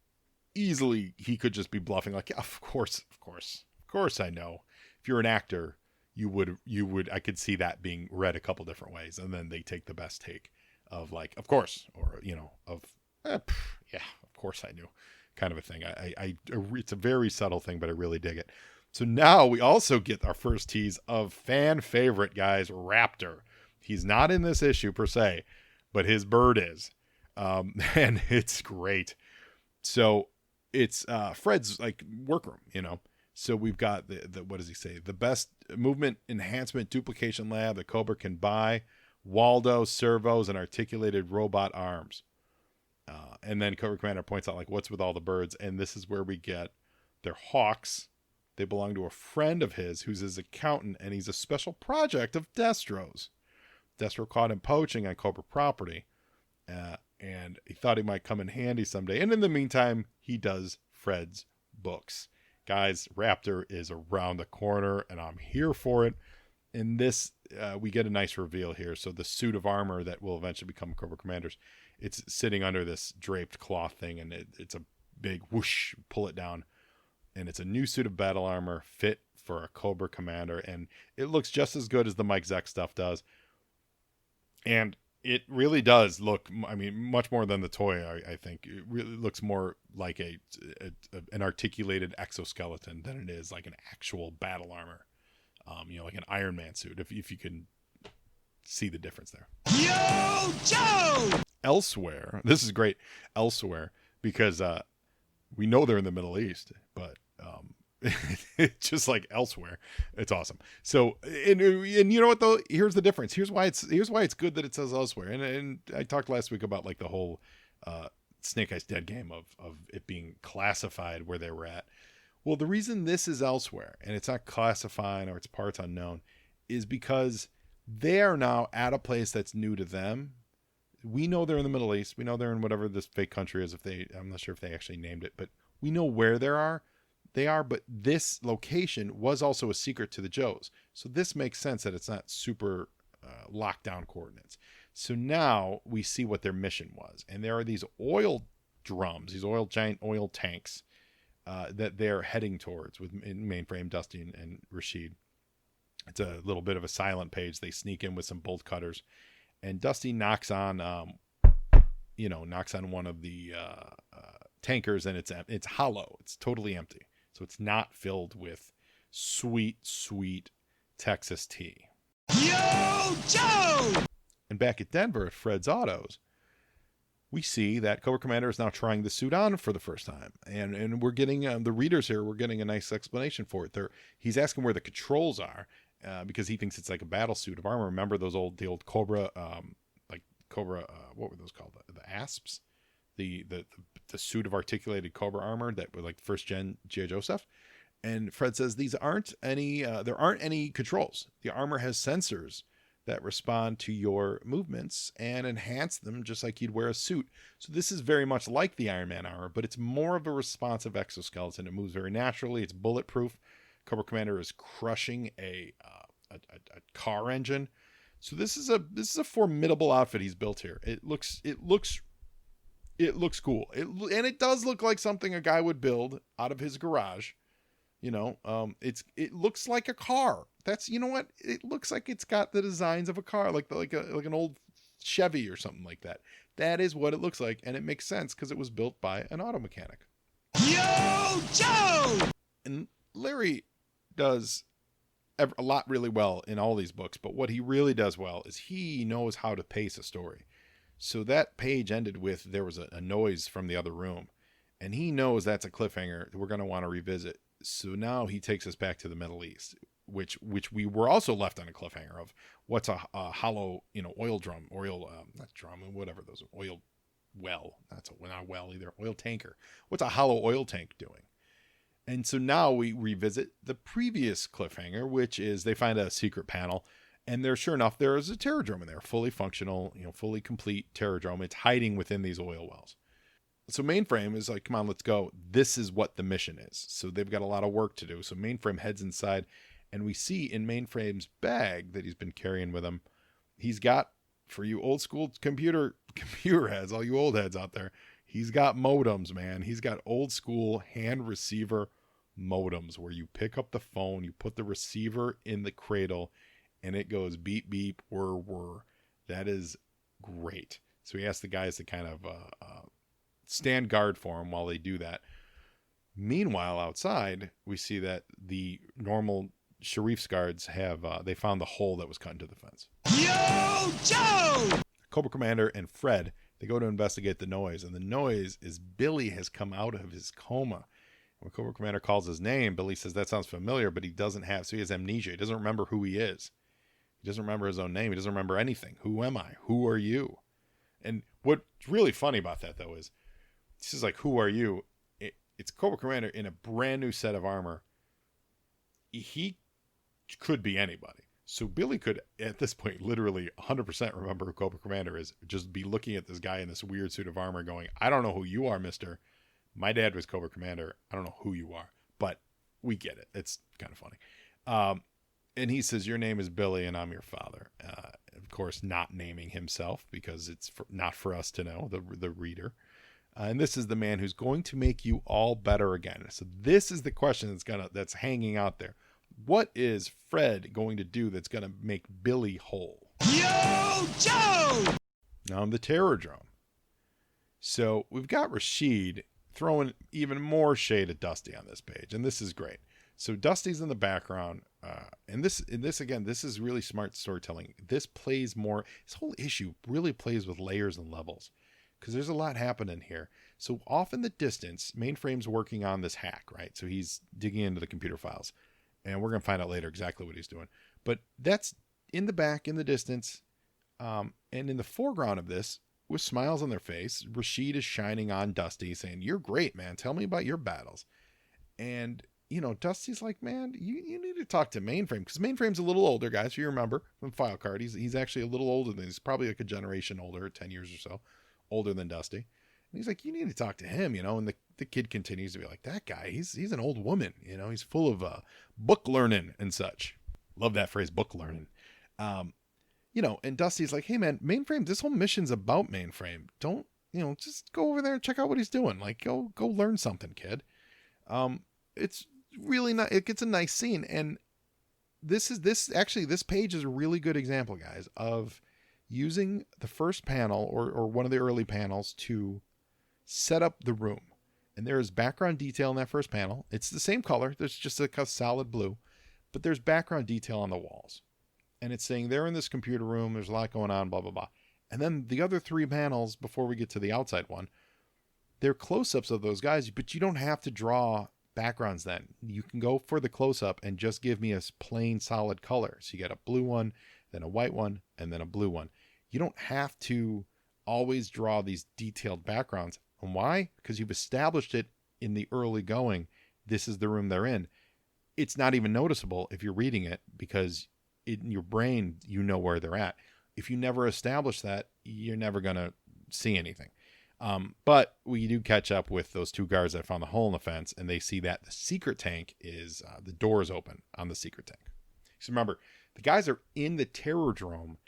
he could just be bluffing. Like, yeah, of course I know. If you're an actor, you would, I could see that being read a couple different ways. And then they take the best take of like, of course, or, yeah, of course I knew, kind of a thing. It's a very subtle thing, but I really dig it. So now we also get our first tease of fan favorite, guys, Raptor. He's not in this issue per se, but his bird is. And it's great. So it's Fred's like workroom, So we've got the what does he say? The best movement enhancement duplication lab that Cobra can buy, Waldo, servos, and articulated robot arms. And then Cobra Commander points out, like, what's with all the birds? And this is where we get their hawks. They belong to a friend of his who's his accountant, and he's a special project of Destro's. Destro caught him poaching on Cobra property, and he thought he might come in handy someday. And in the meantime, he does Fred's books. Guys, Raptor is around the corner, and I'm here for it. In this, we get a nice reveal here. So the suit of armor that will eventually become Cobra Commander's, it's sitting under this draped cloth thing, and it's a big whoosh, pull it down. And it's a new suit of battle armor fit for a Cobra Commander, and it looks just as good as the Mike Zeck stuff does. And it really does look, I mean, much more than the toy, I think. It really looks more like an articulated exoskeleton than it is like an actual battle armor. Like an Iron Man suit, if you can see the difference there. JoJ! Elsewhere, this is great. Elsewhere, because we know they're in the Middle East, but just like elsewhere, it's awesome. So, and you know what though? Here's the difference. Here's why it's good that it says elsewhere. And I talked last week about like the whole Snake Eyes Dead game of it being classified where they were at. Well, the reason this is elsewhere and it's not classified or its parts unknown is because they are now at a place that's new to them. We know they're in the Middle East. We know they're in whatever this fake country is. I'm not sure if they actually named it, but we know where they are. But this location was also a secret to the Joes. So this makes sense that it's not super locked down coordinates. So now we see what their mission was. And there are these oil drums, these giant oil tanks that they're heading towards with Mainframe, Dusty, and Rashid. It's a little bit of a silent page. They sneak in with some bolt cutters, and Dusty knocks on one of the tankers, and it's hollow. It's totally empty. So it's not filled with sweet, sweet Texas tea. JoJ! And back at Denver at Fred's Autos, we see that Cobra Commander is now trying the suit on for the first time. And we're getting, the readers here, we're getting a nice explanation for it. He's asking where the controls are because he thinks it's like a battle suit of armor. Remember the old Cobra, what were those called? The Asps? The suit of articulated Cobra armor that were like first gen G.I. Joe stuff. And Fred says there aren't any controls. The armor has sensors that respond to your movements and enhance them just like you'd wear a suit. So this is very much like the Iron Man armor, but it's more of a responsive exoskeleton. It moves very naturally. It's bulletproof. Cobra Commander is crushing a car engine. So this is a formidable outfit he's built here. It looks cool. And it does look like something a guy would build out of his garage. It looks like a car. That's, you know what? It looks like it's got the designs of a car, like an old Chevy or something like that. That is what it looks like, and it makes sense because it was built by an auto mechanic. JoJ! And Larry does a lot really well in all these books, but what he really does well is he knows how to pace a story. So that page ended with there was a noise from the other room, and he knows that's a cliffhanger that we're going to want to revisit. So now he takes us back to the Middle East, which we were also left on a cliffhanger of what's a hollow, oil drum, not drum, whatever those oil well, not well either, oil tanker. What's a hollow oil tank doing? And so now we revisit the previous cliffhanger, which is they find a secret panel, and sure enough, there is a terradrome in there, fully functional, fully complete terradrome. It's hiding within these oil wells. So Mainframe is like, come on, let's go. This is what the mission is. So they've got a lot of work to do. So Mainframe heads inside, and we see in Mainframe's bag that he's been carrying with him, he's got, for you old school computer heads, all you old heads out there, he's got modems, man. He's got old school hand receiver modems where you pick up the phone, you put the receiver in the cradle, and it goes beep, beep, whir, whir. That is great. So he asked the guys to kind of stand guard for him while they do that. Meanwhile, outside, we see that the normal Sharif's guards they found the hole that was cut into the fence. JoJ! Cobra Commander and Fred, they go to investigate the noise, and the noise is Billy has come out of his coma. When Cobra Commander calls his name, Billy says that sounds familiar, but he has amnesia. He doesn't remember who he is. He doesn't remember his own name. He doesn't remember anything. Who am I? Who are you? And what's really funny about that, though, is this is like, who are you? It's Cobra Commander in a brand new set of armor. He could be anybody. So Billy could, at this point, literally 100% remember who Cobra Commander is. Just be looking at this guy in this weird suit of armor going, I don't know who you are, mister. My dad was Cobra Commander. I don't know who you are. But we get it. It's kind of funny. And he says, your name is Billy and I'm your father. Of course, not naming himself because it's not for us to know, the reader. And this is the man who's going to make you all better again. So this is the question that's hanging out there. What is Fred going to do that's going to make Billy whole? JoJ! Now the Terrordrome. So we've got Rashid throwing even more shade at Dusty on this page, and this is great. So Dusty's in the background, and this again, this is really smart storytelling. This whole issue really plays with layers and levels, because there's a lot happening here. So off in the distance, Mainframe's working on this hack, right? So he's digging into the computer files, and we're going to find out later exactly what he's doing. But that's in the back, in the distance, and in the foreground of this, with smiles on their face, Rashid is shining on Dusty, saying, "You're great, man. Tell me about your battles." And, Dusty's like, "Man, you need to talk to Mainframe," because Mainframe's a little older, guys. If you remember from File Card, he's actually a little older than, he's probably like a generation older, 10 years or so older than Dusty. And he's like, "You need to talk to him," and the kid continues to be like, "That guy, he's an old woman, he's full of book learning and such." Love that phrase, book learning. And Dusty's like, "Hey man, Mainframe, this whole mission's about Mainframe. Don't, just go over there and check out what he's doing. Like, go learn something, kid." It's really not, it gets a nice scene. And this page is a really good example, guys, of using the first panel or one of the early panels to set up the room. And there is background detail in that first panel. It's the same color. There's just a solid blue, but there's background detail on the walls. And it's saying they're in this computer room. There's a lot going on, blah, blah, blah. And then the other three panels before we get to the outside one, they're close-ups of those guys, but you don't have to draw backgrounds then. You can go for the close-up and just give me a plain solid color. So you get a blue one, then a white one, and then a blue one. You don't have to always draw these detailed backgrounds. And why? Because you've established it in the early going. This is the room they're in. It's not even noticeable if you're reading it, because in your brain, where they're at. If you never establish that, you're never going to see anything. But we do catch up with those two guards that found the hole in the fence, and they see that the secret tank is, the door is open on the secret tank. So remember, the guys are in the Terrordrome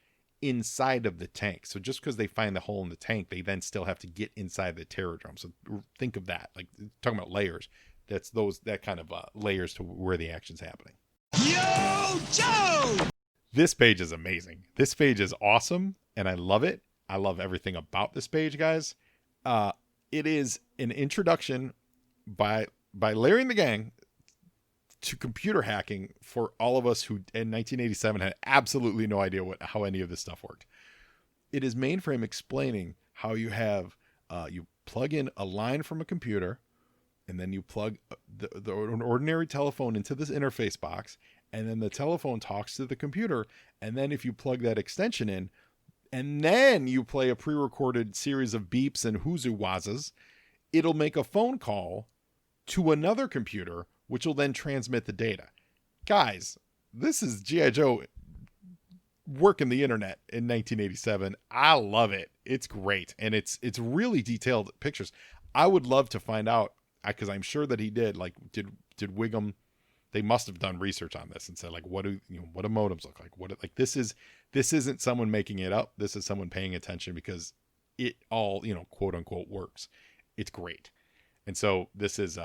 inside of the tank. So just because they find the hole in the tank, they then still have to get inside the Terrordrome. So think of that, like talking about layers. That's that kind of layers to where the action's happening. JoJ! This page is amazing. This page is awesome, and I love it. I love everything about this page, guys. It is an introduction by Larry and the gang to computer hacking for all of us who in 1987 had absolutely no idea how any of this stuff worked. It is Mainframe explaining how you have you plug in a line from a computer, and then you plug an ordinary telephone into this interface box, and then the telephone talks to the computer. And then if you plug that extension in, and then you play a pre-recorded series of beeps and whoozoo-wazas, it'll make a phone call to another computer, which will then transmit the data. Guys, this is G.I. Joe working the internet in 1987. I love it. It's great. And it's really detailed pictures. I would love to find out, because I'm sure that he did. Like, did Wiggum? They must have done research on this and said, like, what do modems look like? This isn't someone making it up. This is someone paying attention, because it all, quote unquote, works. It's great. And so this is,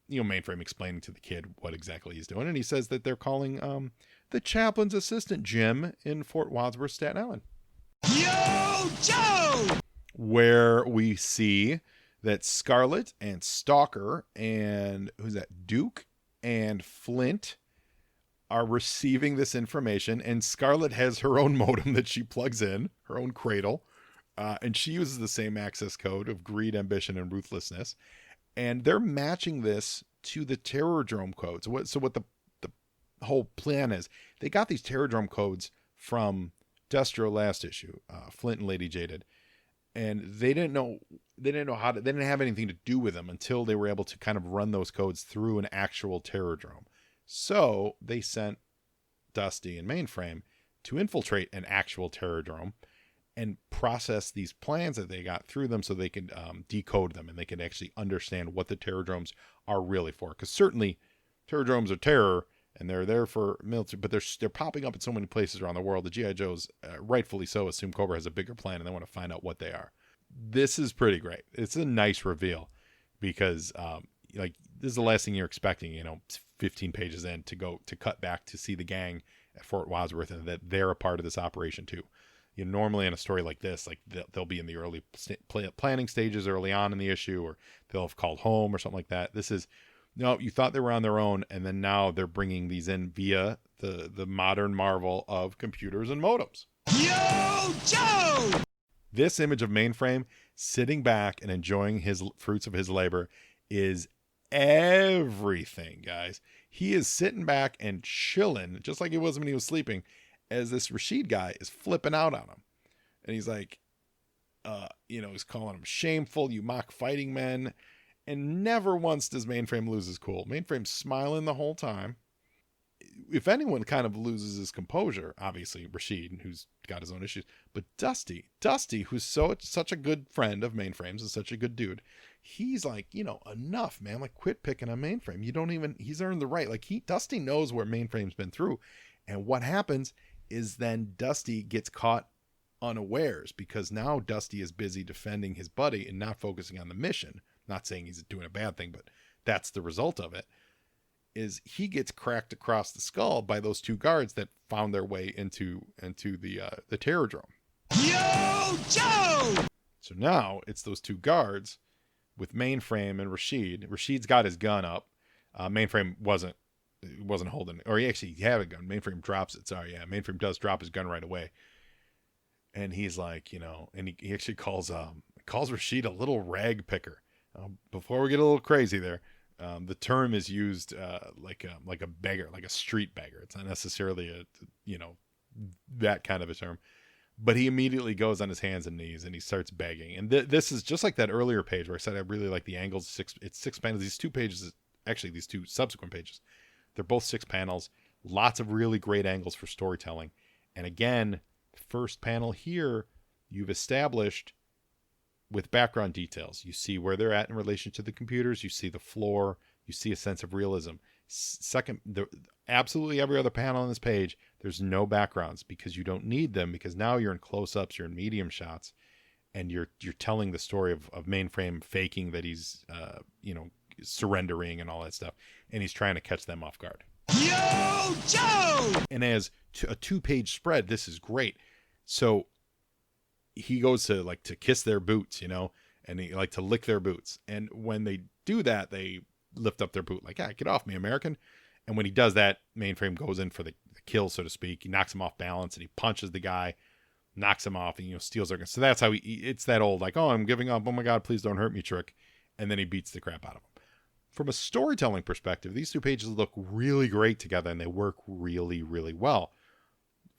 Mainframe explaining to the kid what exactly he's doing. And he says that they're calling the chaplain's assistant gym in Fort Wadsworth, Staten Island. JoJ! Where we see that Scarlet and Stalker and Duke and Flint are receiving this information. And Scarlet has her own modem that she plugs in, her own cradle. And she uses the same access code of greed, ambition, and ruthlessness. And they're matching this to the Terrordrome codes. So what the whole plan is, they got these Terrordrome codes from Destro last issue, Flint and Lady Jaded. And they didn't have anything to do with them until they were able to kind of run those codes through an actual Terrordrome. So they sent Dusty and Mainframe to infiltrate an actual Terrordrome and process these plans that they got through them, so they could decode them, and they could actually understand what the Terrordromes are really for. Because certainly Terrordromes are terror, and they're there for military, but they're popping up in so many places around the world. The G.I. Joes, rightfully so, assume Cobra has a bigger plan, and they want to find out what they are. This is pretty great. It's a nice reveal, because this is the last thing you're expecting, 15 pages in, to cut back to see the gang at Fort Wadsworth, and that they're a part of this operation too. Normally in a story like this, like they'll be in the early planning stages early on in the issue, or they'll have called home or something like that. This is, no, you thought they were on their own, and then now they're bringing these in via the modern marvel of computers and modems. JoJ! This image of Mainframe sitting back and enjoying his fruits of his labor is everything, guys. He is sitting back and chilling, just like he was when he was sleeping, as this Rashid guy is flipping out on him. And he's like, he's calling him shameful, you mock fighting men. And never once does Mainframe lose his cool. Mainframe's smiling the whole time. If anyone kind of loses his composure, obviously Rashid, who's got his own issues, but Dusty, who's such a good friend of Mainframe's and such a good dude, he's like, enough, man. Like, quit picking on Mainframe. He's earned the right. Like, Dusty knows where Mainframe's been through. And what happens is then Dusty gets caught unawares, because now Dusty is busy defending his buddy and not focusing on the mission. Not saying he's doing a bad thing, but that's the result of it. Is he gets cracked across the skull by those two guards that found their way into the Terrordrome. JoJ! So now it's those two guards with Mainframe and Rashid. Rashid's got his gun up. Mainframe wasn't holding it, or he had a gun. Mainframe drops it. Sorry, yeah, Mainframe does drop his gun right away. And he's like, and he actually calls Rashid a little rag picker. Before we get a little crazy there, the term is used like a beggar, like a street beggar. It's not necessarily that kind of a term, but he immediately goes on his hands and knees and he starts begging. And this is just like that earlier page where I said I really like the angles. It's 6 panels. These 2 pages, actually these 2 subsequent pages, they're both 6 panels. Lots of really great angles for storytelling. And again, first panel here, you've established with background details. You see where they're at in relation to the computers. You see the floor. You see a sense of realism. Second, absolutely every other panel on this page, there's no backgrounds because you don't need them, because now you're in close-ups, you're in medium shots, and you're telling the story of Mainframe faking that he's surrendering and all that stuff, and he's trying to catch them off guard. JoJ! And as a 2-page spread, this is great. So he goes to kiss their boots, and he to lick their boots. And when they do that, they lift up their boot like, get off me, American. And when he does that, Mainframe goes in for the kill, so to speak. He knocks him off balance and he punches the guy, knocks him off, and steals their gun. So that's how it's that old I'm giving up, oh my god, please don't hurt me trick. And then he beats the crap out of him. From a storytelling perspective, these 2 pages look really great together and they work really, really well.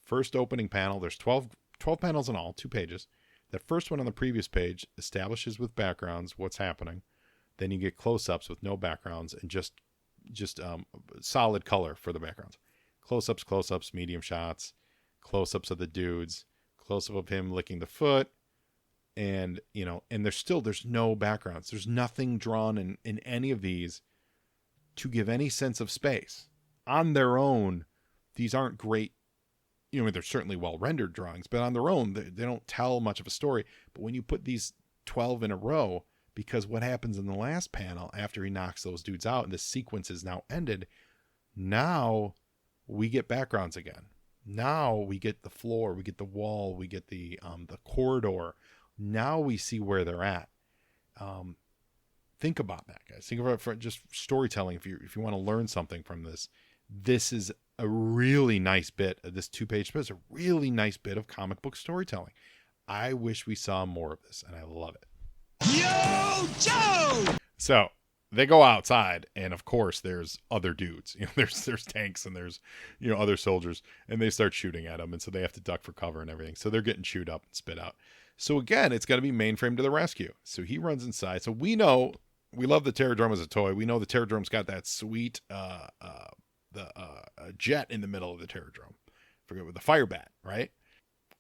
First opening panel, there's 12 panels in all, 2 pages. That first one on the previous page establishes with backgrounds what's happening. Then you get close-ups with no backgrounds and just solid color for the backgrounds. Close-ups, medium shots, close-ups of the dudes, close-up of him licking the foot, and there's no backgrounds. There's nothing drawn in any of these to give any sense of space. On their own, these aren't great. They're certainly well-rendered drawings, but on their own, they don't tell much of a story. But when you put these 12 in a row, because what happens in the last panel after he knocks those dudes out and the sequence is now ended, now we get backgrounds again. Now we get the floor, we get the wall, we get the corridor. Now we see where they're at. Think about that, guys. Think about it for just storytelling. If you want to learn something from this, this is a really nice bit of this 2-page spread. It's a really nice bit of comic book storytelling. I wish we saw more of this, and I love it. JoJ! So they go outside, and of course there's other dudes. There's tanks and there's other soldiers, and they start shooting at them, and so they have to duck for cover and everything. So they're getting chewed up and spit out. So again, it's got to be Mainframe to the rescue. So he runs inside. So we love the Terrordrome as a toy. We know the Terrordrome's got that sweet jet in the middle of the Terrordrome. Forget with the fire bat, right?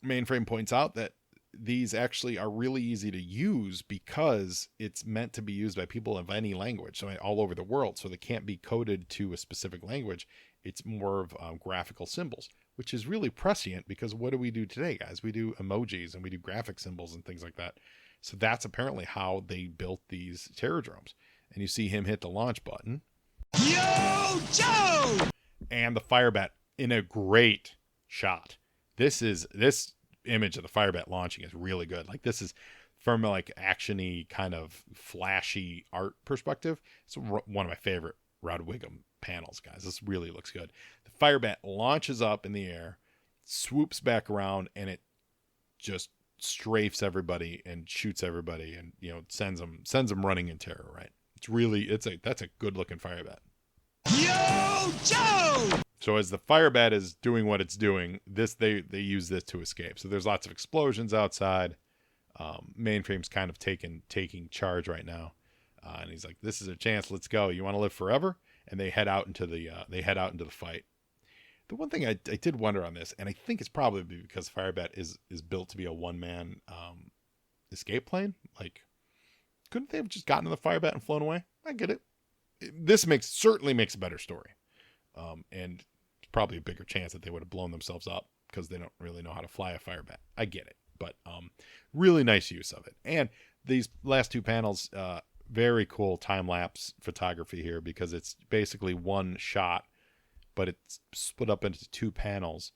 Mainframe points out that these actually are really easy to use because it's meant to be used by people of any language, so all over the world. So they can't be coded to a specific language. It's more of graphical symbols, which is really prescient because what do we do today, guys? We do emojis and we do graphic symbols and things like that. So that's apparently how they built these Terrordromes. And you see him hit the launch button. JoJ! And the fire bat in a great shot. This image of the fire bat launching is really good. Like this is from a like actiony kind of flashy art perspective. It's one of my favorite Rod Wiggum panels, guys. This really looks good. The fire bat launches up in the air, swoops back around, and it just strafes everybody and shoots everybody, and sends them running in terror. Right? That's a good looking fire bat. JoJ! So as the fire bat is doing what it's doing, they use this to escape. So there's lots of explosions outside. Mainframe's kind of taking charge right now, and he's like, "This is a chance. Let's go. You want to live forever?" And they head out into the fight. The one thing I did wonder on this, and I think it's probably because Firebat is built to be a one-man escape plane. Like, couldn't they have just gotten in the Firebat and flown away? I get it. This certainly makes a better story, and probably a bigger chance that they would have blown themselves up because they don't really know how to fly a Firebat. I get it, but really nice use of it. And these last two panels, very cool time-lapse photography here because it's basically one shot, but it's split up into two panels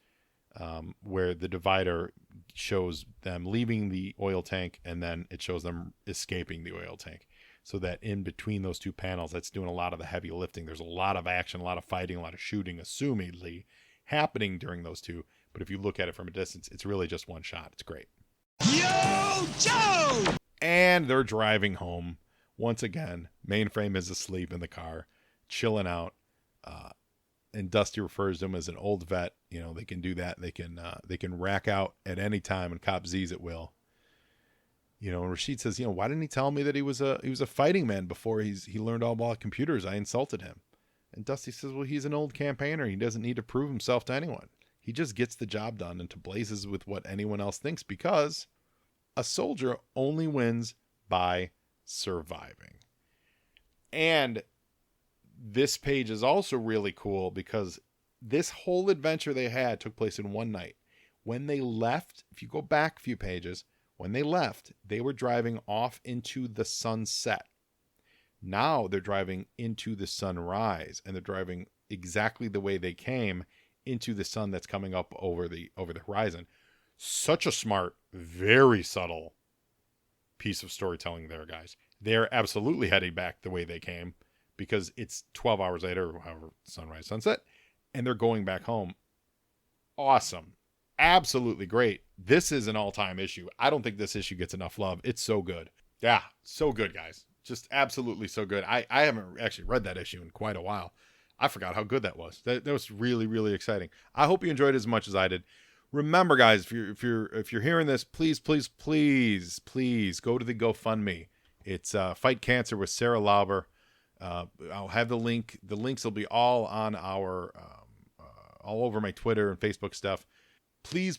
where the divider shows them leaving the oil tank and then it shows them escaping the oil tank. So that in between those two panels, that's doing a lot of the heavy lifting. There's a lot of action, a lot of fighting, a lot of shooting, assumedly happening during those two. But if you look at it from a distance, it's really just one shot. It's great. JoJ! And they're driving home. Once again, Mainframe is asleep in the car, chilling out. And Dusty refers to him as an old vet. They can do that. They can rack out at any time and cop Z's at will. And Rashid says, why didn't he tell me that he was a fighting man before he learned all about computers? I insulted him. And Dusty says, well, he's an old campaigner. He doesn't need to prove himself to anyone. He just gets the job done and to blazes with what anyone else thinks because a soldier only wins by surviving. And this page is also really cool because this whole adventure they had took place in one night. When they left, if you go back a few pages, when they left, they were driving off into the sunset. Now they're driving into the sunrise, and they're driving exactly the way they came into the sun that's coming up over the horizon. Such a smart, very subtle piece of storytelling there, guys. They're absolutely heading back the way they came because it's 12 hours later, or however, sunrise, sunset, and they're going back home. Awesome. Absolutely great. This is an all-time issue. I don't think this issue gets enough love. It's so good. Yeah, so good, guys. Just absolutely so good. I haven't actually read that issue in quite a while. I forgot how good that was. That was really, really exciting. I hope you enjoyed it as much as I did. Remember, guys, if you're hearing this, please go to the GoFundMe. It's Fight Cancer with Sarah Lauber. I'll have the link. The links will be all on our all over my Twitter and Facebook stuff. Please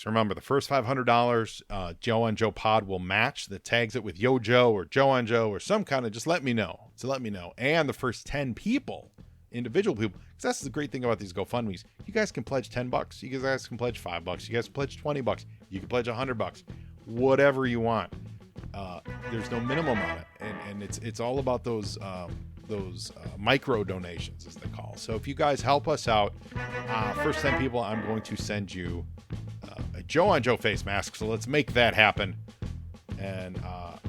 remember the first $500 Joe on Joe Pod will match that tags it with Yo Joe or Joe on Joe or some kind of, just let me know. So let me know. And the first 10 people, individual people, because that's the great thing about these GoFundMes. You guys can pledge $10. You guys can pledge $5. You guys can pledge $20. You can pledge $100. Whatever you want. There's no minimum on it, and it's all about those micro donations, as they call. So if you guys help us out, first 10 people, I'm going to send you a Joe on Joe face mask. So let's make that happen. And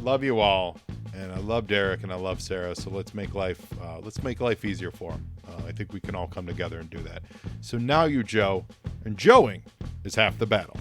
love you all, and I love Derek and I love Sarah. So let's make life easier for them. I think we can all come together and do that. So now you Joe, and Joeing is half the battle.